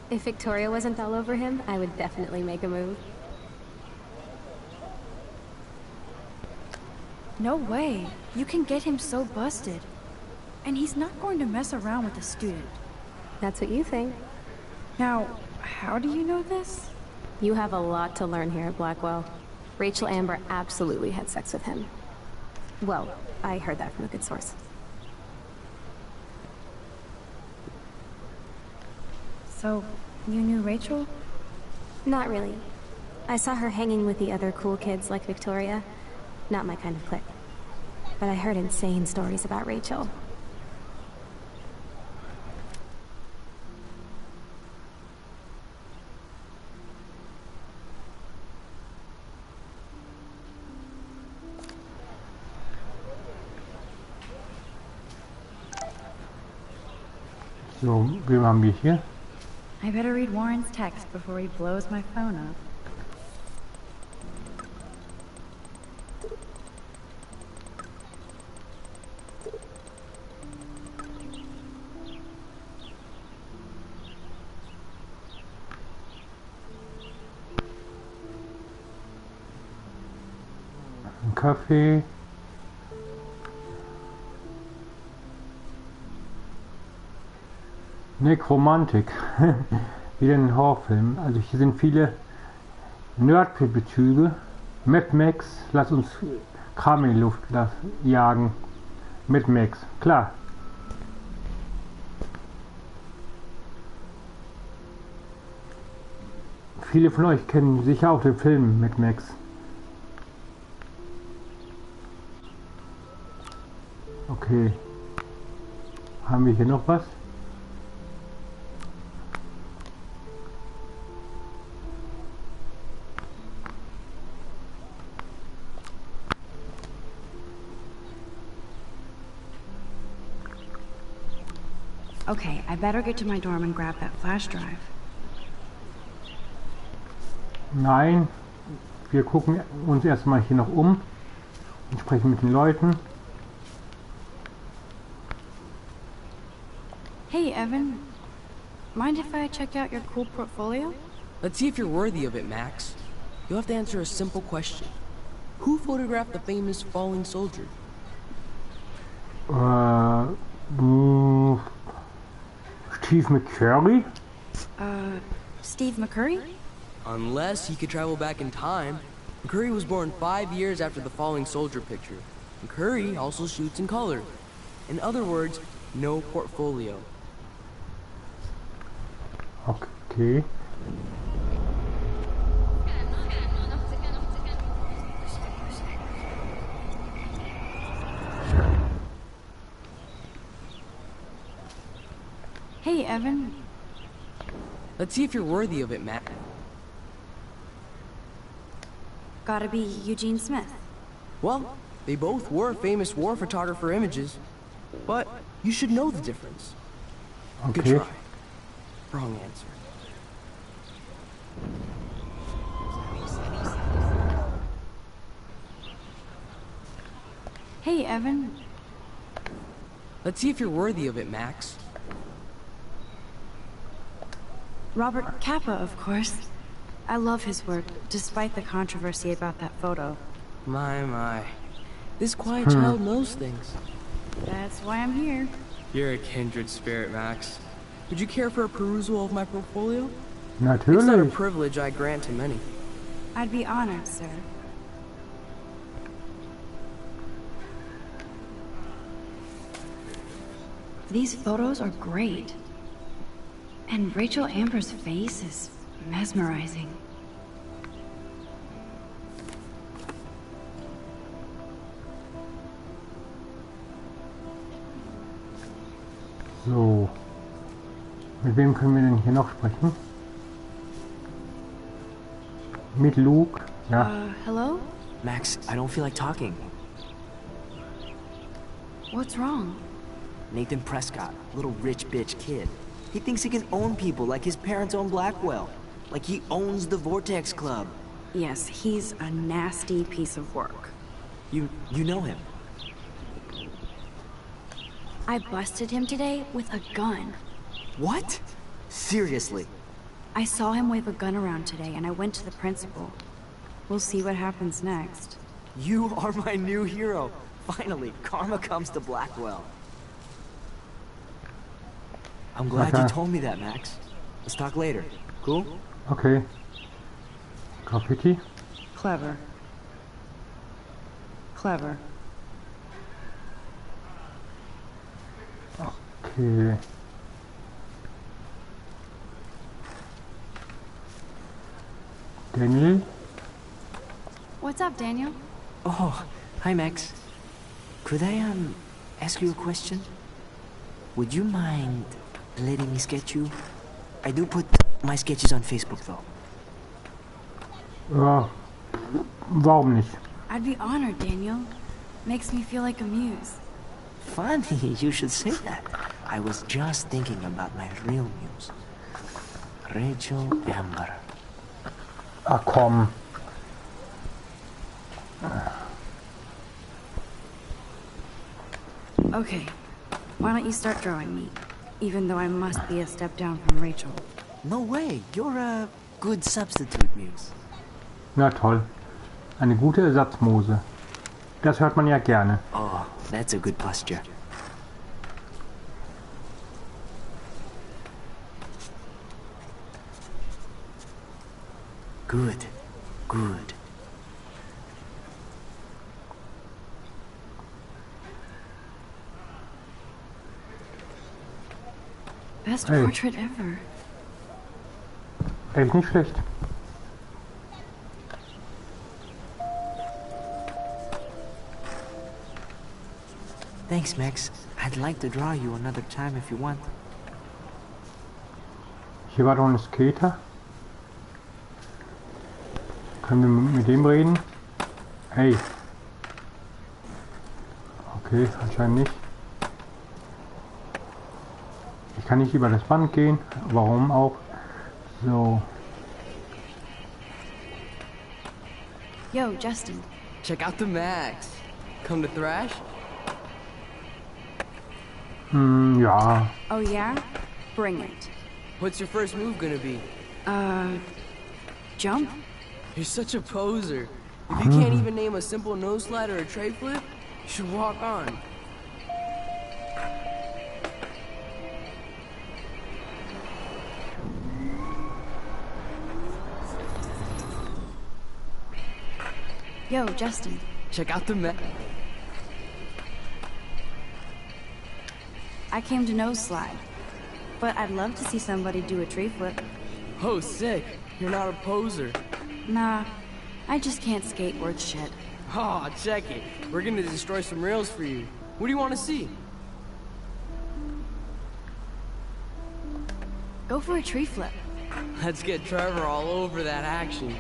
If Victoria wasn't all over him, I would definitely make a move. No way. You can get him so busted. And he's not going to mess around with a student. That's what you think. Now, how do you know this? You have a lot to learn here at Blackwell. Rachel Amber absolutely had sex with him. Well, I heard that from a good source. So, you knew Rachel? Not really. I saw her hanging with the other cool kids like Victoria. Not my kind of clique. But I heard insane stories about Rachel. So, wen haben wir hier? I better read Warren's text before he blows my phone up. Ein Kaffee. Nekromantik. Wieder ein Horrorfilm. Also hier sind viele Nerd-Bezüge. Mad Max, lass uns Kram in die Luft jagen. Mad Max, klar. Viele von euch kennen sicher auch den Film Mad Max. Okay. Haben wir hier noch was? Okay, I better get to my dorm and grab that flash drive. Nein, wir gucken uns erstmal hier noch um und sprechen mit den Leuten. Hey, Evan. Mind if I check out your cool portfolio? Let's see if you're worthy of it, Max. You'll have to answer a simple question. Who photographed the famous falling soldier? Steve McCurry? Steve McCurry? Unless he could travel back in time. McCurry was born 5 years after the falling soldier picture. McCurry also shoots in color. In other words, no portfolio. Okay. Hey, Evan. Let's see if you're worthy of it, Matt. Gotta be Eugene Smith. Well, they both were famous war photographer images, but you should know the difference. Okay. Good try. Wrong answer. Hey, Evan. Let's see if you're worthy of it, Max. Robert Capa, of course. I love his work, despite the controversy about that photo. My. This quiet child knows things. That's why I'm here. You're a kindred spirit, Max. Would you care for a perusal of my portfolio? Natürlich. It's not a privilege I grant to many. I'd be honored, sir. These photos are great. And Rachel Amber's face is mesmerizing. So. Mit wem können wir denn hier noch sprechen? Mit Luke? Ja. Hello? Max, I don't feel like talking. What's wrong? Nathan Prescott, little rich bitch kid. He thinks he can own people like his parents own Blackwell. Like he owns the Vortex Club. Yes, he's a nasty piece of work. You know him? I busted him today with a gun. What? Seriously? I saw him wave a gun around today and I went to the principal. We'll see what happens next. You are my new hero. Finally, karma comes to Blackwell. I'm glad you told me that, Max. Let's talk later. Cool? Okay. Graffiti? Clever. Clever. Okay. Daniel? What's up, Daniel? Oh, hi, Max. Could I, ask you a question? Would you mind letting me sketch you? I do put my sketches on Facebook, though. Ja, warum nicht? I'd be honored, Daniel. Makes me feel like a muse. Funny, you should say that. I was just thinking about my real muse. Rachel Amber. Ach komm. Okay, why don't you start drawing me? Even though I must be a step down from Rachel. No way, you're a good substitute muse. Na toll. Eine gute Ersatzmuse. Das hört man ja gerne. Oh, that's a good posture. Good, good. Best Hey. portrait ever. Echt nicht schlecht. Thanks, Max. I'd like to draw you another time if you want. Hier war doch ein Skater. Können wir mit dem reden? Hey. Okay, anscheinend nicht. Ich kann nicht über das Band gehen. Warum auch? So. Yo, Justin. Check out the Max. Come to thrash? Ja. Oh yeah? Bring it. What's your first move gonna be? Jump? You're such a poser. If you can't even name a simple nose slide or a tray flip, you should walk on. Yo, Justin. Check out the Max. I came to nose slide, but I'd love to see somebody do a tree flip. Oh, sick. You're not a poser. Nah, I just can't skateboard shit. Oh, check it. We're gonna destroy some rails for you. What do you want to see? Go for a tree flip. Let's get Trevor all over that action.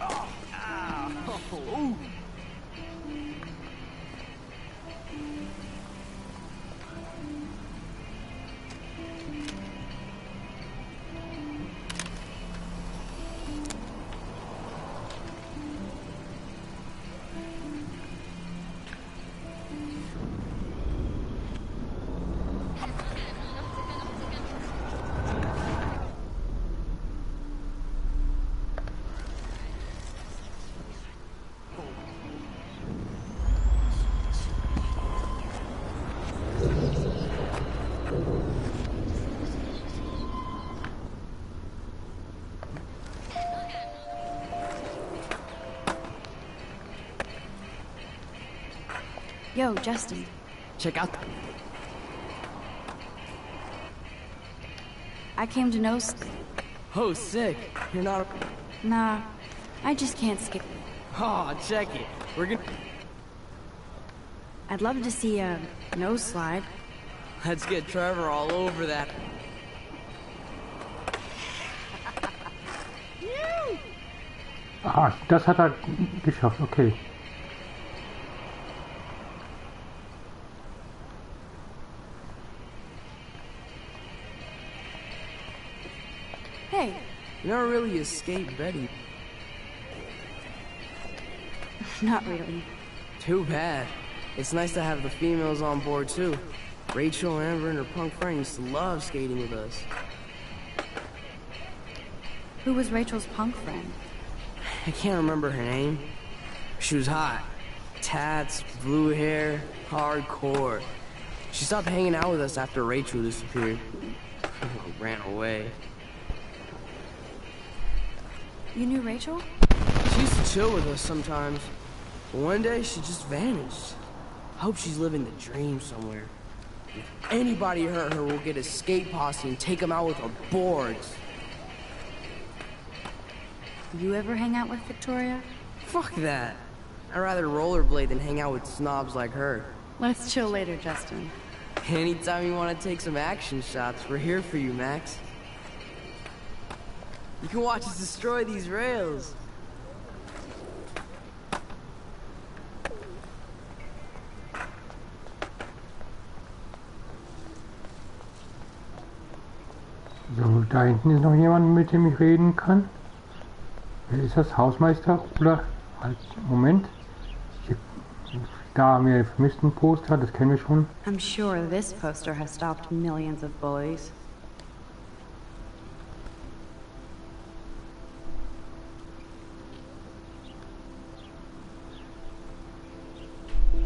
Oh, ow. Ooh. Yo, Justin. Check out the... I came to nose... Oh, sick. You're not a... Nah, I just can't skate. Oh, check it. We're gonna... I'd love to see a nose slide. Let's get Trevor all over that. Aha, das hat er geschafft. Okay. Hey. You never really escaped Betty. Not really. Too bad. It's nice to have the females on board too. Rachel, Amber, and her punk friend used to love skating with us. Who was Rachel's punk friend? I can't remember her name. She was hot. Tats, blue hair, hardcore. She stopped hanging out with us after Rachel disappeared. Ran away. You knew Rachel? She used to chill with us sometimes. But one day, she just vanished. I hope she's living the dream somewhere. If anybody hurt her, we'll get a skate posse and take them out with our boards. You ever hang out with Victoria? Fuck that. I'd rather rollerblade than hang out with snobs like her. Let's chill later, Justin. Anytime you want to take some action shots, we're here for you, Max. You can watch us destroy these rails. So, da hinten ist noch jemand, mit dem ich reden kann. Wer ist das? Hausmeister? Oder? Halt, Moment. Da haben wir vermissten Poster, das kennen wir schon. I'm sure this poster has stopped millions of bullies.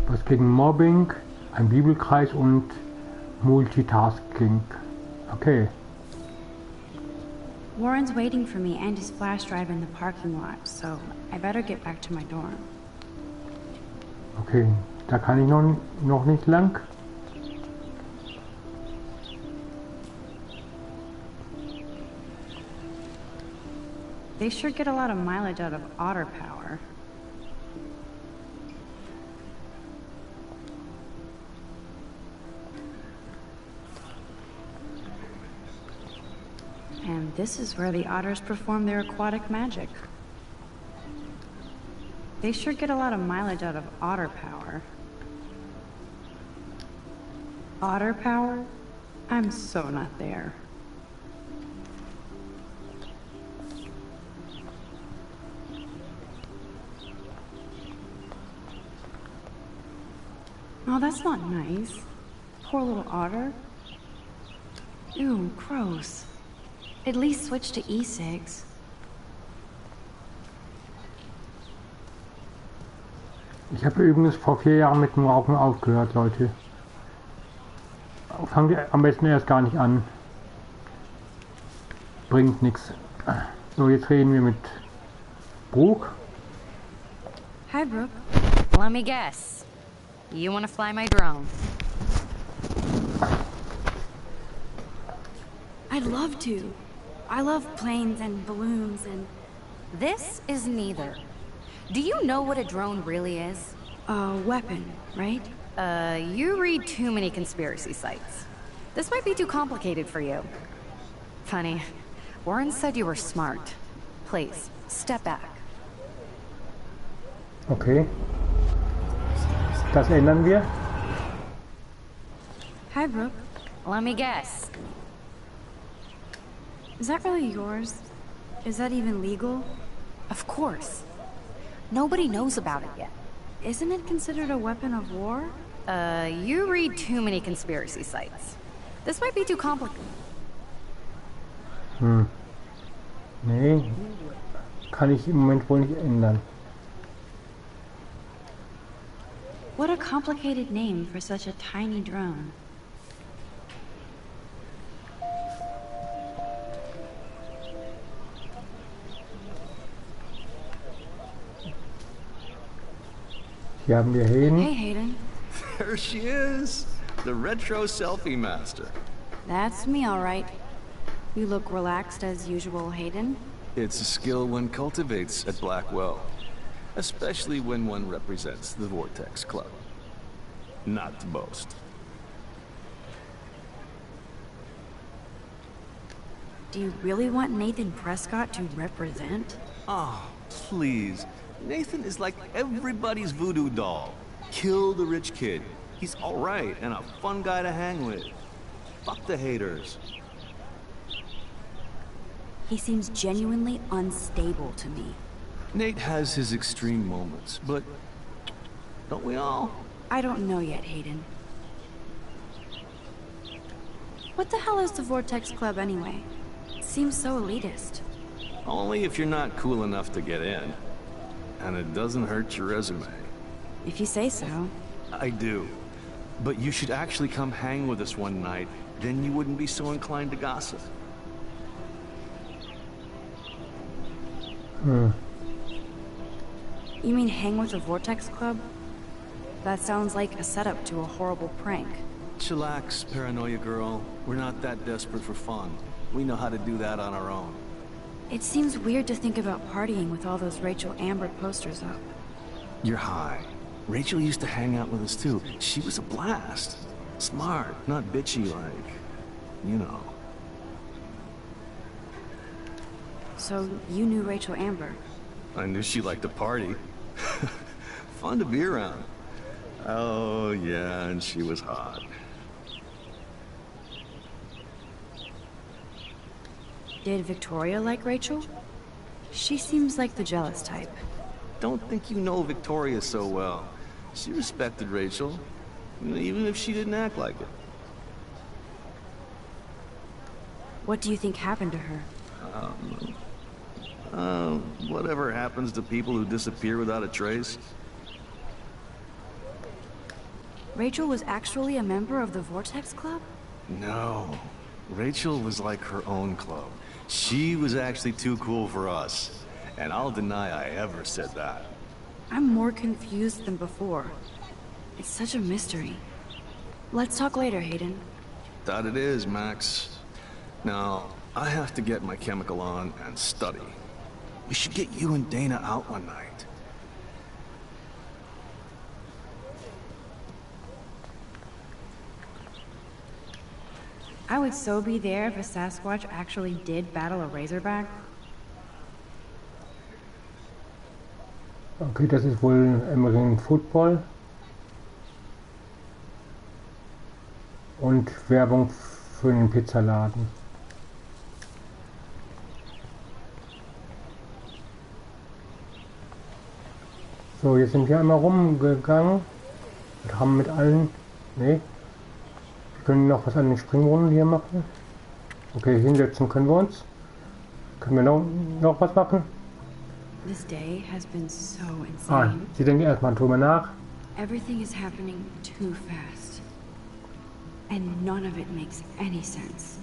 Was gegen Mobbing, ein Bibelkreis und Multitasking. Okay. Warren's waiting for me and his flash drive in the parking lot, so I better get back to my dorm. Okay, da kann ich noch nicht lang. They sure get a lot of mileage out of otter power. And this is where the otters perform their aquatic magic. They sure get a lot of mileage out of otter power. Otter power? I'm so not there. Oh, that's not nice. Poor little otter. Ew, gross. At least switch to e-cigs. Ich habe übrigens vor 4 Jahren mit dem Rauchen aufgehört, Leute. Fangt am besten erst gar nicht an. Bringt nichts. So, jetzt reden wir mit Brooke. Hi, Brooke. Let me guess. You want to fly my drone? I'd love to. I love planes and balloons and... This is neither. Do you know what a drone really is? A weapon, right? You read too many conspiracy sites. This might be too complicated for you. Funny, Warren said you were smart. Please, step back. Okay. Das ändern wir. Hi, Brooke. Let me guess. Is that really yours? Is that even legal? Of course. Nobody knows about it yet. Isn't it considered a weapon of war? You read too many conspiracy sites. This might be too complicated. Nee, kann ich im Moment wohl nicht ändern. What a complicated name for such a tiny drone. Hier haben wir Hayden. Hey, Hayden. There she is, the retro selfie master. That's me, all right. You look relaxed as usual, Hayden. It's a skill one cultivates at Blackwell, especially when one represents the Vortex Club. Not to boast. Do you really want Nathan Prescott to represent? Oh, please. Nathan is like everybody's voodoo doll. Kill the rich kid. He's all right and a fun guy to hang with. Fuck the haters. He seems genuinely unstable to me. Nate has his extreme moments, but don't we all? I don't know yet, Hayden. What the hell is the Vortex Club anyway? It seems so elitist. Only if you're not cool enough to get in. And it doesn't hurt your resume. If you say so. I do. But you should actually come hang with us one night, then you wouldn't be so inclined to gossip. Hmm. You mean hang with the Vortex Club? That sounds like a setup to a horrible prank. Chillax, paranoia girl. We're not that desperate for fun. We know how to do that on our own. It seems weird to think about partying with all those Rachel Amber posters up. You're high. Rachel used to hang out with us too. She was a blast. Smart, not bitchy like, you know. So you knew Rachel Amber? I knew she liked to party. Fun to be around. Oh yeah, and she was hot. Did Victoria like Rachel? She seems like the jealous type. Don't think you know Victoria so well. She respected Rachel, even if she didn't act like it. What do you think happened to her? Whatever happens to people who disappear without a trace. Rachel was actually a member of the Vortex Club? No. Rachel was like her own club. She was actually too cool for us. And I'll deny I ever said that. I'm more confused than before. It's such a mystery. Let's talk later, Hayden. That it is, Max. Now, I have to get my chemical on and study. We should get you and Dana out one night. I would so be there if a Sasquatch actually did battle a Razorback. Okay, das ist wohl American Football. Und Werbung für den Pizzaladen. So, jetzt sind wir einmal rumgegangen und haben mit allen... Ne, wir können noch was an den Springrunden hier machen. Okay, hinsetzen können wir uns. Können wir noch was machen? This day has been so insane. Sie denken erstmal drüber nach. Everything is happening too fast. And none of it makes any sense.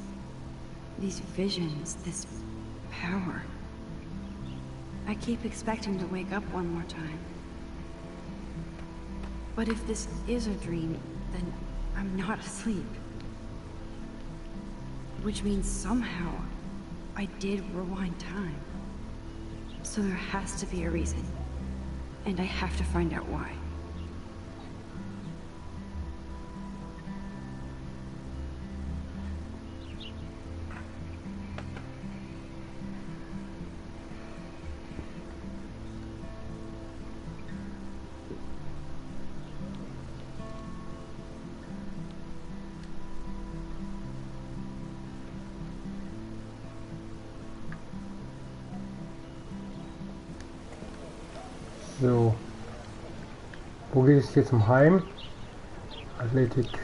These visions, this power. I keep expecting to wake up one more time. But if this is a dream, then I'm not asleep. Which means somehow I did rewind time. So there has to be a reason. And I have to find out why. So, wo geht es jetzt zum Heim? Athletikfeld,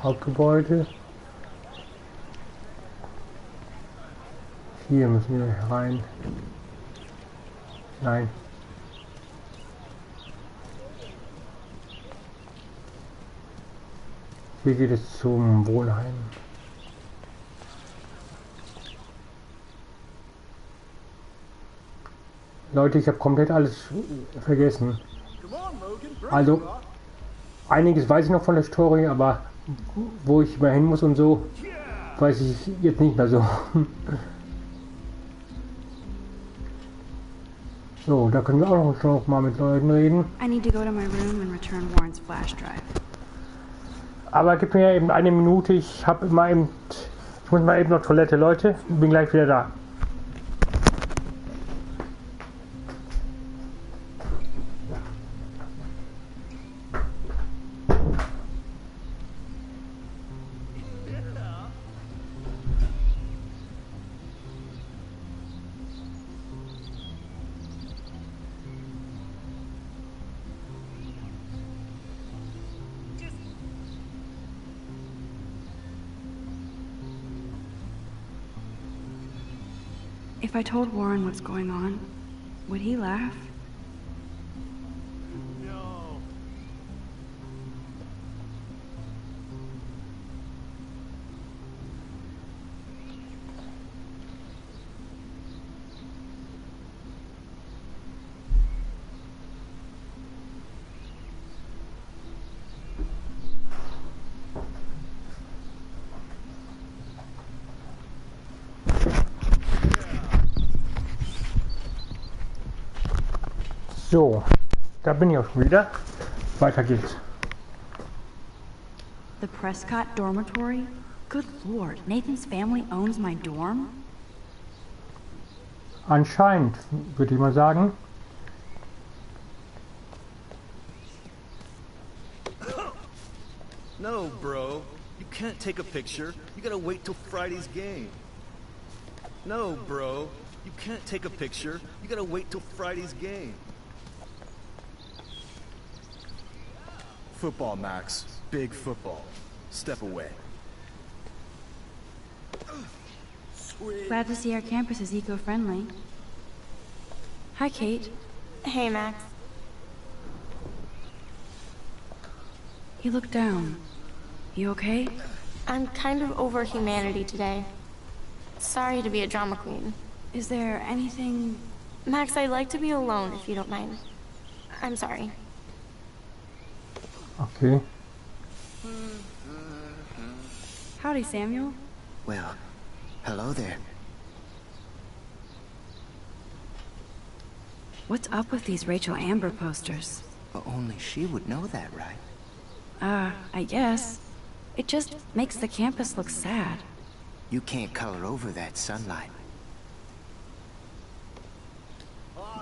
Hauptgebäude. Hier müssen wir rein. Nein. Hier geht es zum Wohnheim. Leute, ich habe komplett alles vergessen. Also, einiges weiß ich noch von der Story, aber wo ich mal hin muss und so, weiß ich jetzt nicht mehr so. So, da können wir auch noch mal mit Leuten reden. I need to go to my room and return Warren's flash drive. Aber gib mir eben eine Minute, ich muss mal eben noch Toilette, Leute. Bin gleich wieder da. If I told Warren what's going on, would he laugh? No. So, da bin ich auch schon wieder. Weiter geht's. The Prescott dormitory? Good lord, Nathan's family owns my dorm? Anscheinend, würde ich mal sagen. No, bro. You can't take a picture. You gotta wait till Friday's game. No, bro. You can't take a picture. You gotta wait till Friday's game. Football, Max. Big football. Step away. Glad to see our campus is eco-friendly. Hi, Kate. Hey, Max. You look down. You okay? I'm kind of over humanity today. Sorry to be a drama queen. Is there anything... Max, I'd like to be alone if you don't mind. I'm sorry. Okay. Howdy, Samuel. Well, hello there. What's up with these Rachel Amber posters? Well, only she would know that, right? I guess. It just makes the campus look sad. You can't color over that sunlight.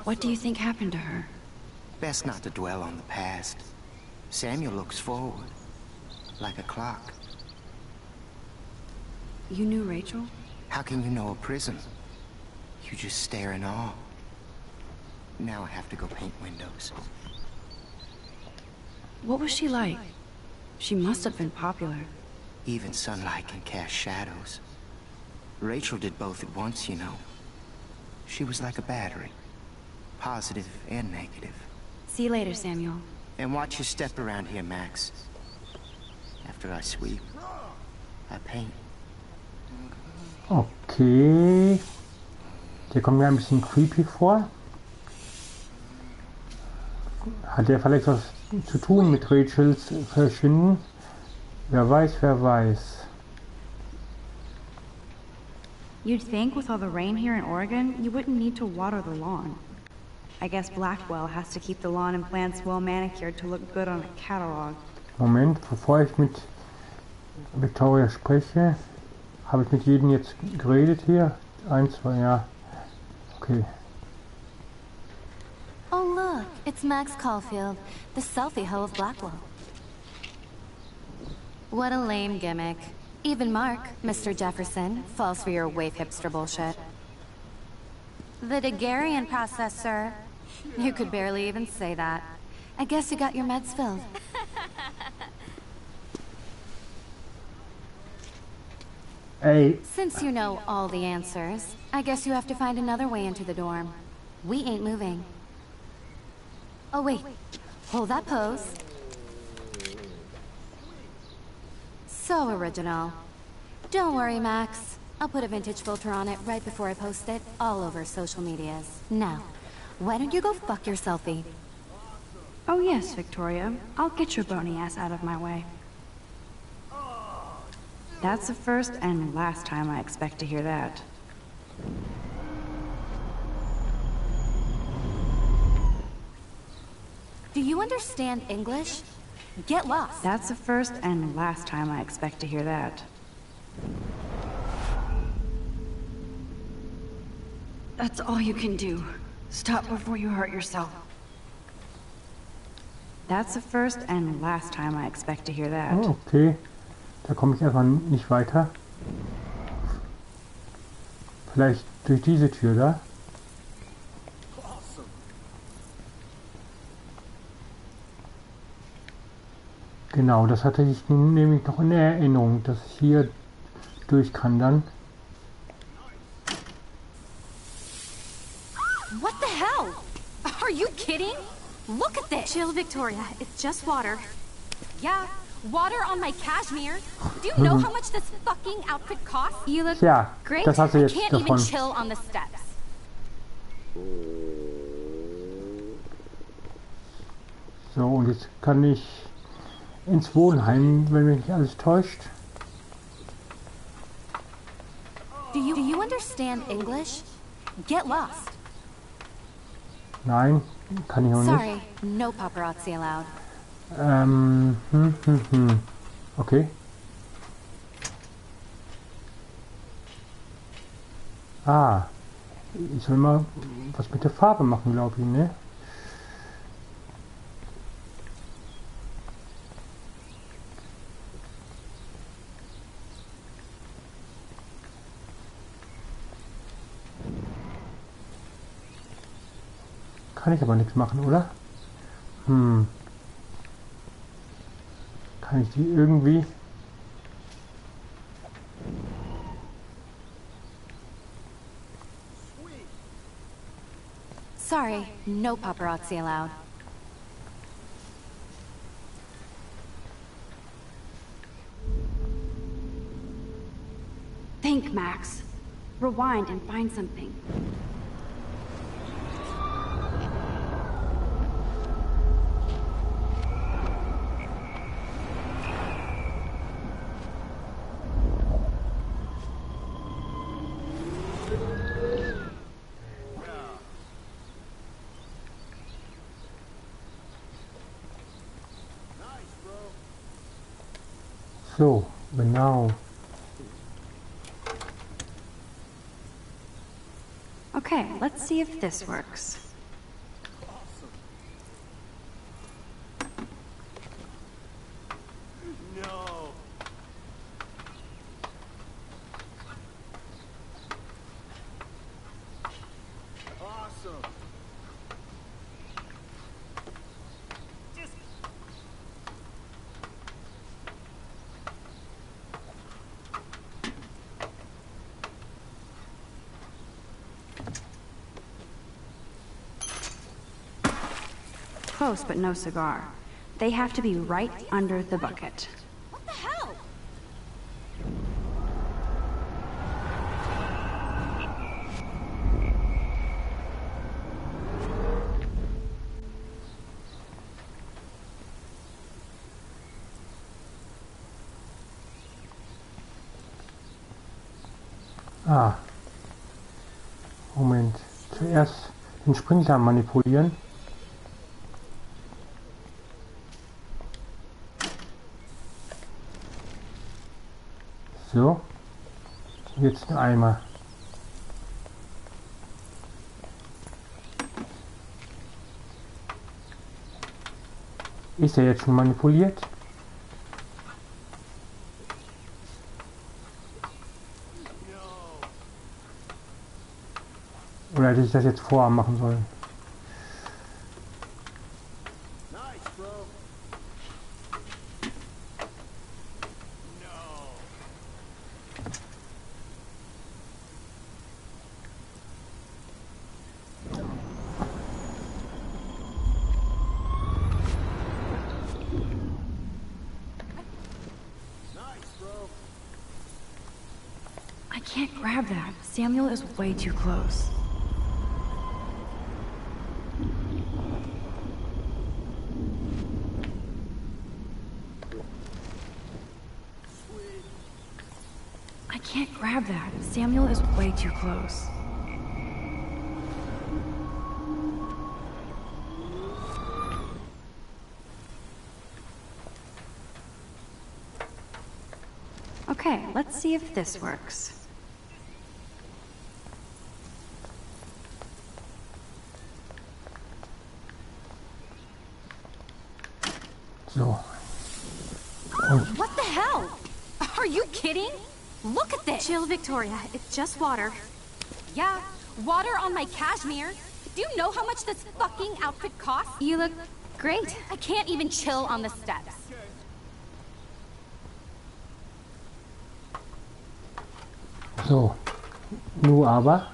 What do you think happened to her? Best not to dwell on the past. Samuel looks forward, like a clock. You knew Rachel? How can you know a prism? You just stare in awe. Now I have to go paint windows. What was she like? She must have been popular. Even sunlight can cast shadows. Rachel did both at once, you know. She was like a battery. Positive and negative. See you later, Samuel. And watch your step around here, Max. After I sweep, I paint. Okay. Der kommt mir ein bisschen creepy vor. Hat er vielleicht was zu tun mit Rachels Verschwinden? Wer weiß, wer weiß. You'd think with all the rain here in Oregon, you wouldn't need to water the lawn. I guess Blackwell has to keep the lawn and plants well manicured to look good on a catalog. Moment, bevor ich mit Victoria spreche, habe ich mit jedem jetzt geredet hier? 1, 2, ja. Okay. Oh look, it's Max Caulfield, the selfie hoe of Blackwell. What a lame gimmick. Even Mark, Mr. Jefferson, falls for your waif hipster bullshit. The Daguerrean process, sir. You could barely even say that. I guess you got your meds filled. Hey. Since you know all the answers, I guess you have to find another way into the dorm. We ain't moving. Oh wait, hold that pose. So original. Don't worry, Max. I'll put a vintage filter on it right before I post it all over social medias. Now, why don't you go fuck your selfie? Oh yes, Victoria. I'll get your bony ass out of my way. That's the first and last time I expect to hear that. Do you understand English? Get lost. That's the first and last time I expect to hear that. That's all you can do. Stop before you hurt yourself. That's the first and last time I expect to hear that. Oh, okay. Da komme ich einfach nicht weiter. Vielleicht durch diese Tür da. Genau, das hatte ich nämlich noch in Erinnerung, dass ich hier durch kann dann. What the hell? Are you kidding? Look at this! Chill, Victoria. It's just water. Yeah, water on my cashmere. Do you know how much this fucking outfit costs? You look great. Das hast du I jetzt can't davon. even chill on the steps. So, und jetzt kann ich ins Wohnheim, wenn mich nicht alles täuscht. Do you understand English? Get lost. Nein, kann ich auch Sorry, nicht. no paparazzi allowed. Okay. Ah, ich soll mal was mit der Farbe machen, glaube ich, ne? Kann ich aber nichts machen, oder? Kann ich die irgendwie... Sorry, no paparazzi allowed. Think, Max. Rewind and find something. So, genau. Okay, let's see if this works. No. Awesome. Close, but no cigar. They have to be right under the bucket. What the hell? Ah. Moment. Zuerst den Sprinkler manipulieren. So. Jetzt ein Eimer. Ist er jetzt schon manipuliert? Oder hätte ich das jetzt vorher machen sollen? I can't grab that. Samuel is way too close. I can't grab that. Samuel is way too close. Okay, let's see if this works. So. What the hell? Are you kidding? Look at this! Chill, Victoria. It's just water. Yeah, water on my cashmere. Do you know how much this fucking outfit costs? You look great. I can't even chill on the steps. So. Nur aber.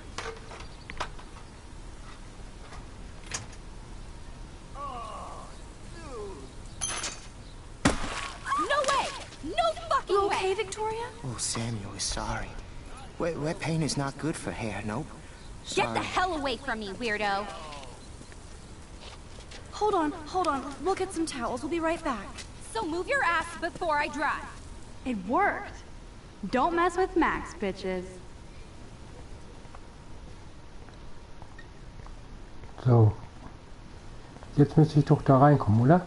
You okay, Victoria? Oh, Samuel is sorry. Wet paint is not good for hair, nope. Sorry. Get the hell away from me, weirdo! Hold on. We'll get some towels. We'll be right back. So move your ass before I drive. It worked. Don't mess with Max, bitches. So. Jetzt müsste ich doch da reinkommen, oder?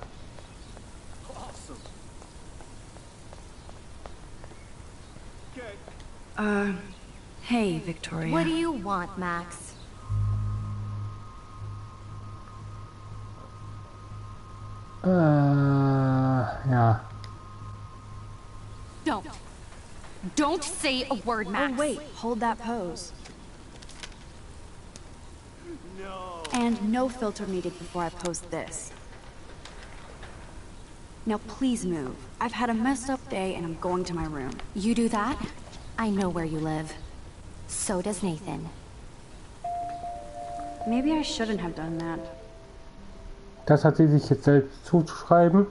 Hey, Victoria. What do you want, Max? Ja. Don't say a word, Max. Oh, wait. Hold that pose. And no filter needed before I post this. Now please move. I've had a messed up day and I'm going to my room. You do that? I know where you live. So does Nathan. Maybe I shouldn't have done that. Das hat sie sich jetzt selbst zuzuschreiben.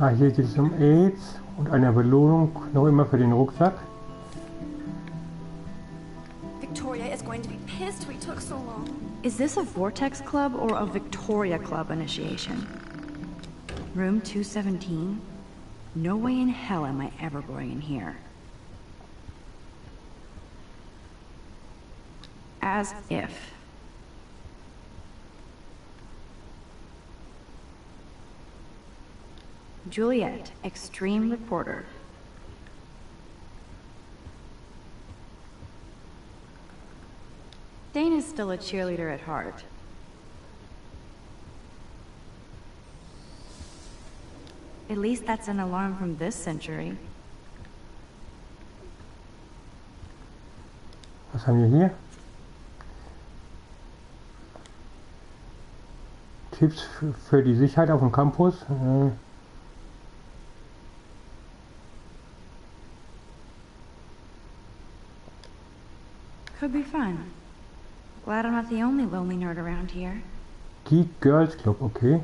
Ah, hier geht es um AIDS und eine Belohnung noch immer für den Rucksack. Victoria is going to be pissed we took so long. Is this a Vortex Club or a Victoria Club initiation? Room 217? No way in hell am I ever going in here. As if. Juliet, extreme reporter. Dana's still a cheerleader at heart. At least that's an alarm from this century. Was haben wir hier? Tipps für die Sicherheit auf dem Campus. Could be fun. Glad I'm not the only lonely nerd around here. Geek Girls Club, okay.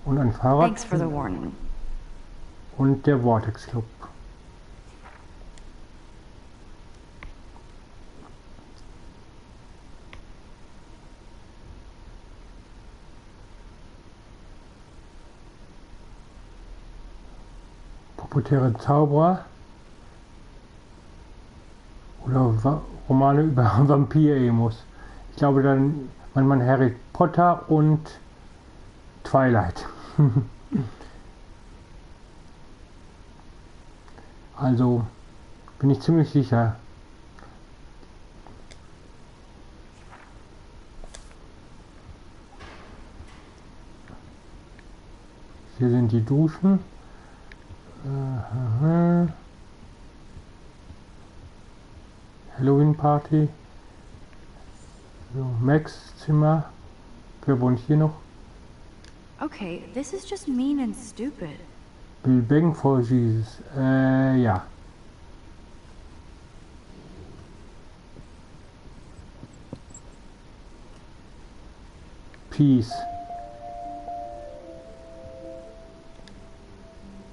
Und ein Fahrrad. Thanks for the warning. Und der Vortex Club. Populäre Zauberer. Oder Romane über Vampir-Emos. Ich glaube dann man Harry Potter und Twilight. Also bin ich ziemlich sicher. Hier sind die Duschen. Halloween Party. So, Max Zimmer. Wer wohnt hier noch? Okay, this is just mean and stupid. Bill Bang for Jesus. Ja. Peace.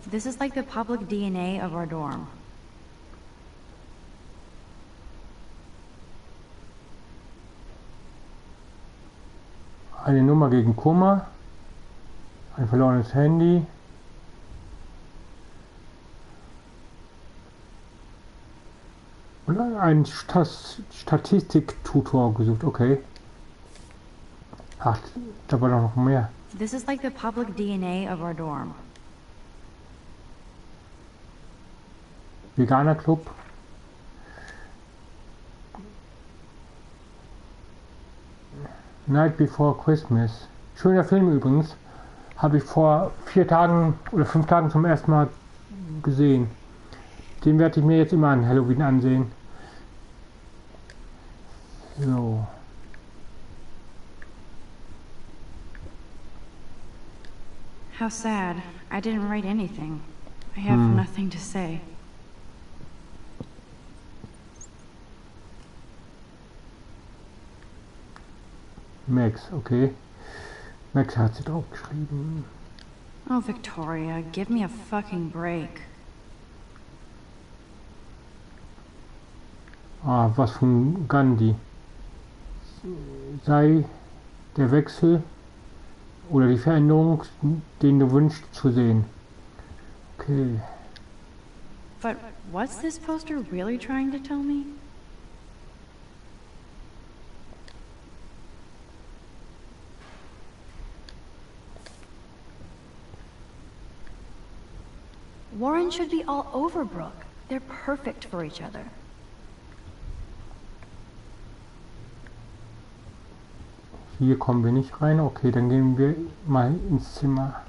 This is like the public DNA of our dorm. Eine Nummer gegen Kummer. Ein verlorenes Handy. Und ein Statistik-Tutor gesucht, okay. Ach, da war doch noch mehr. This is like the public DNA of our dorm. Veganer Club. Night Before Christmas. Schöner Film übrigens. Habe ich vor 4 Tagen oder 5 Tagen zum ersten Mal gesehen. Den werde ich mir jetzt immer an Halloween ansehen. So. How sad. I didn't write anything. I have nothing to say. Max, okay. Max hat sie drauf geschrieben. Oh, Victoria, give me a fucking break. Ah, was von Gandhi. Sei der Wechsel oder die Veränderung, den du wünschst zu sehen. Okay. But what's this poster really trying to tell me? Warren should be all over Brooke. They're perfect for each other. Hier kommen wir nicht rein. Okay, dann gehen wir mal ins Zimmer.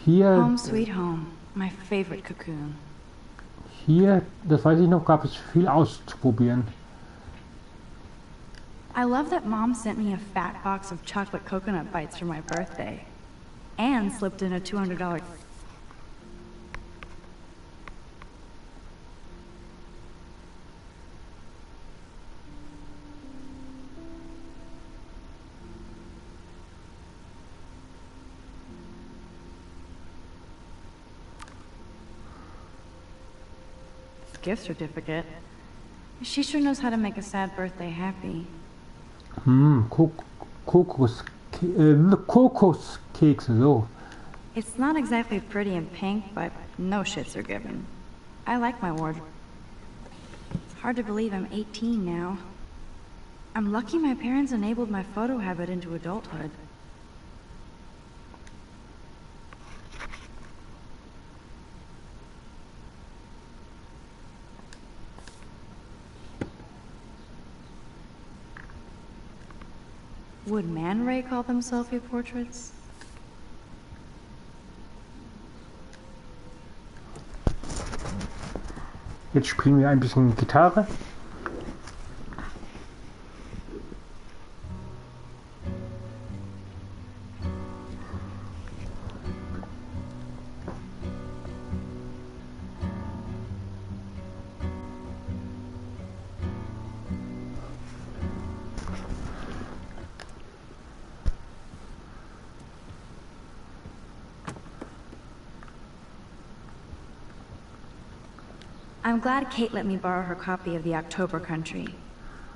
Hier, Home sweet home, my favorite cocoon. Hier, das weiß ich noch, gab es viel auszuprobieren. I love that Mom sent me a fat box of chocolate coconut bites for my birthday. And slipped in a $200. Gift certificate. She sure knows how to make a sad birthday happy. Kokoskekse, so. It's not exactly pretty and pink, but no shits are given. I like my wardrobe. It's hard to believe I'm 18 now. I'm lucky my parents enabled my photo habit into adulthood. Would Man Ray call them selfie portraits? Jetzt spielen wir ein bisschen Gitarre. I'm glad Kate let me borrow her copy of The October Country.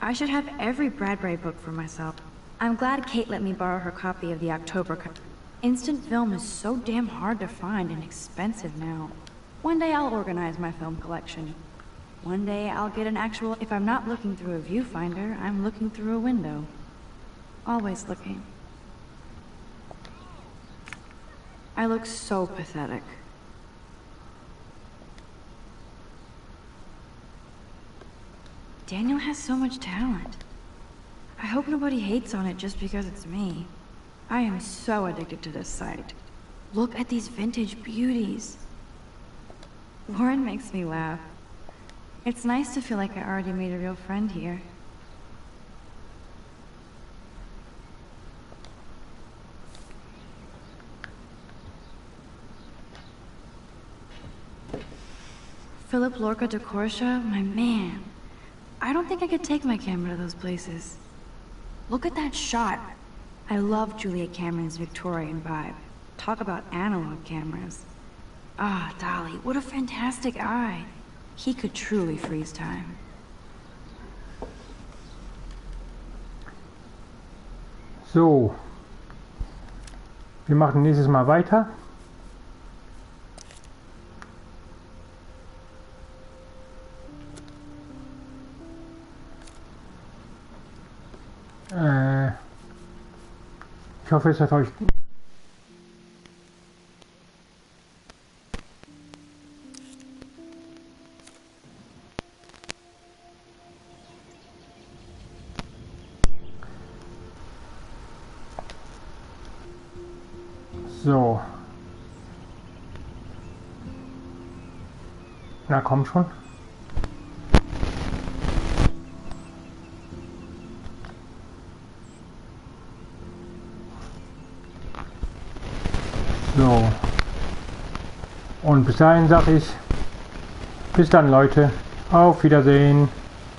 I should have every Bradbury book for myself. I'm glad Kate let me borrow her copy of The October Country. Instant film is so damn hard to find and expensive now. One day I'll organize my film collection. One day I'll get an actual... If I'm not looking through a viewfinder, I'm looking through a window. Always looking. I look so pathetic. Daniel has so much talent. I hope nobody hates on it just because it's me. I am so addicted to this site. Look at these vintage beauties. Warren makes me laugh. It's nice to feel like I already made a real friend here. Philip Lorca de Corsia, my man. I don't think I could take my camera to those places. Look at that shot. I love Julia Cameron's Victorian vibe. Talk about analog cameras. Ah, Dolly, what a fantastic eye. He could truly freeze time. So. Wir machen nächstes Mal weiter. Ich hoffe, es hat euch... So. Na komm schon. So. Und bis dahin sage ich, bis dann Leute, auf Wiedersehen.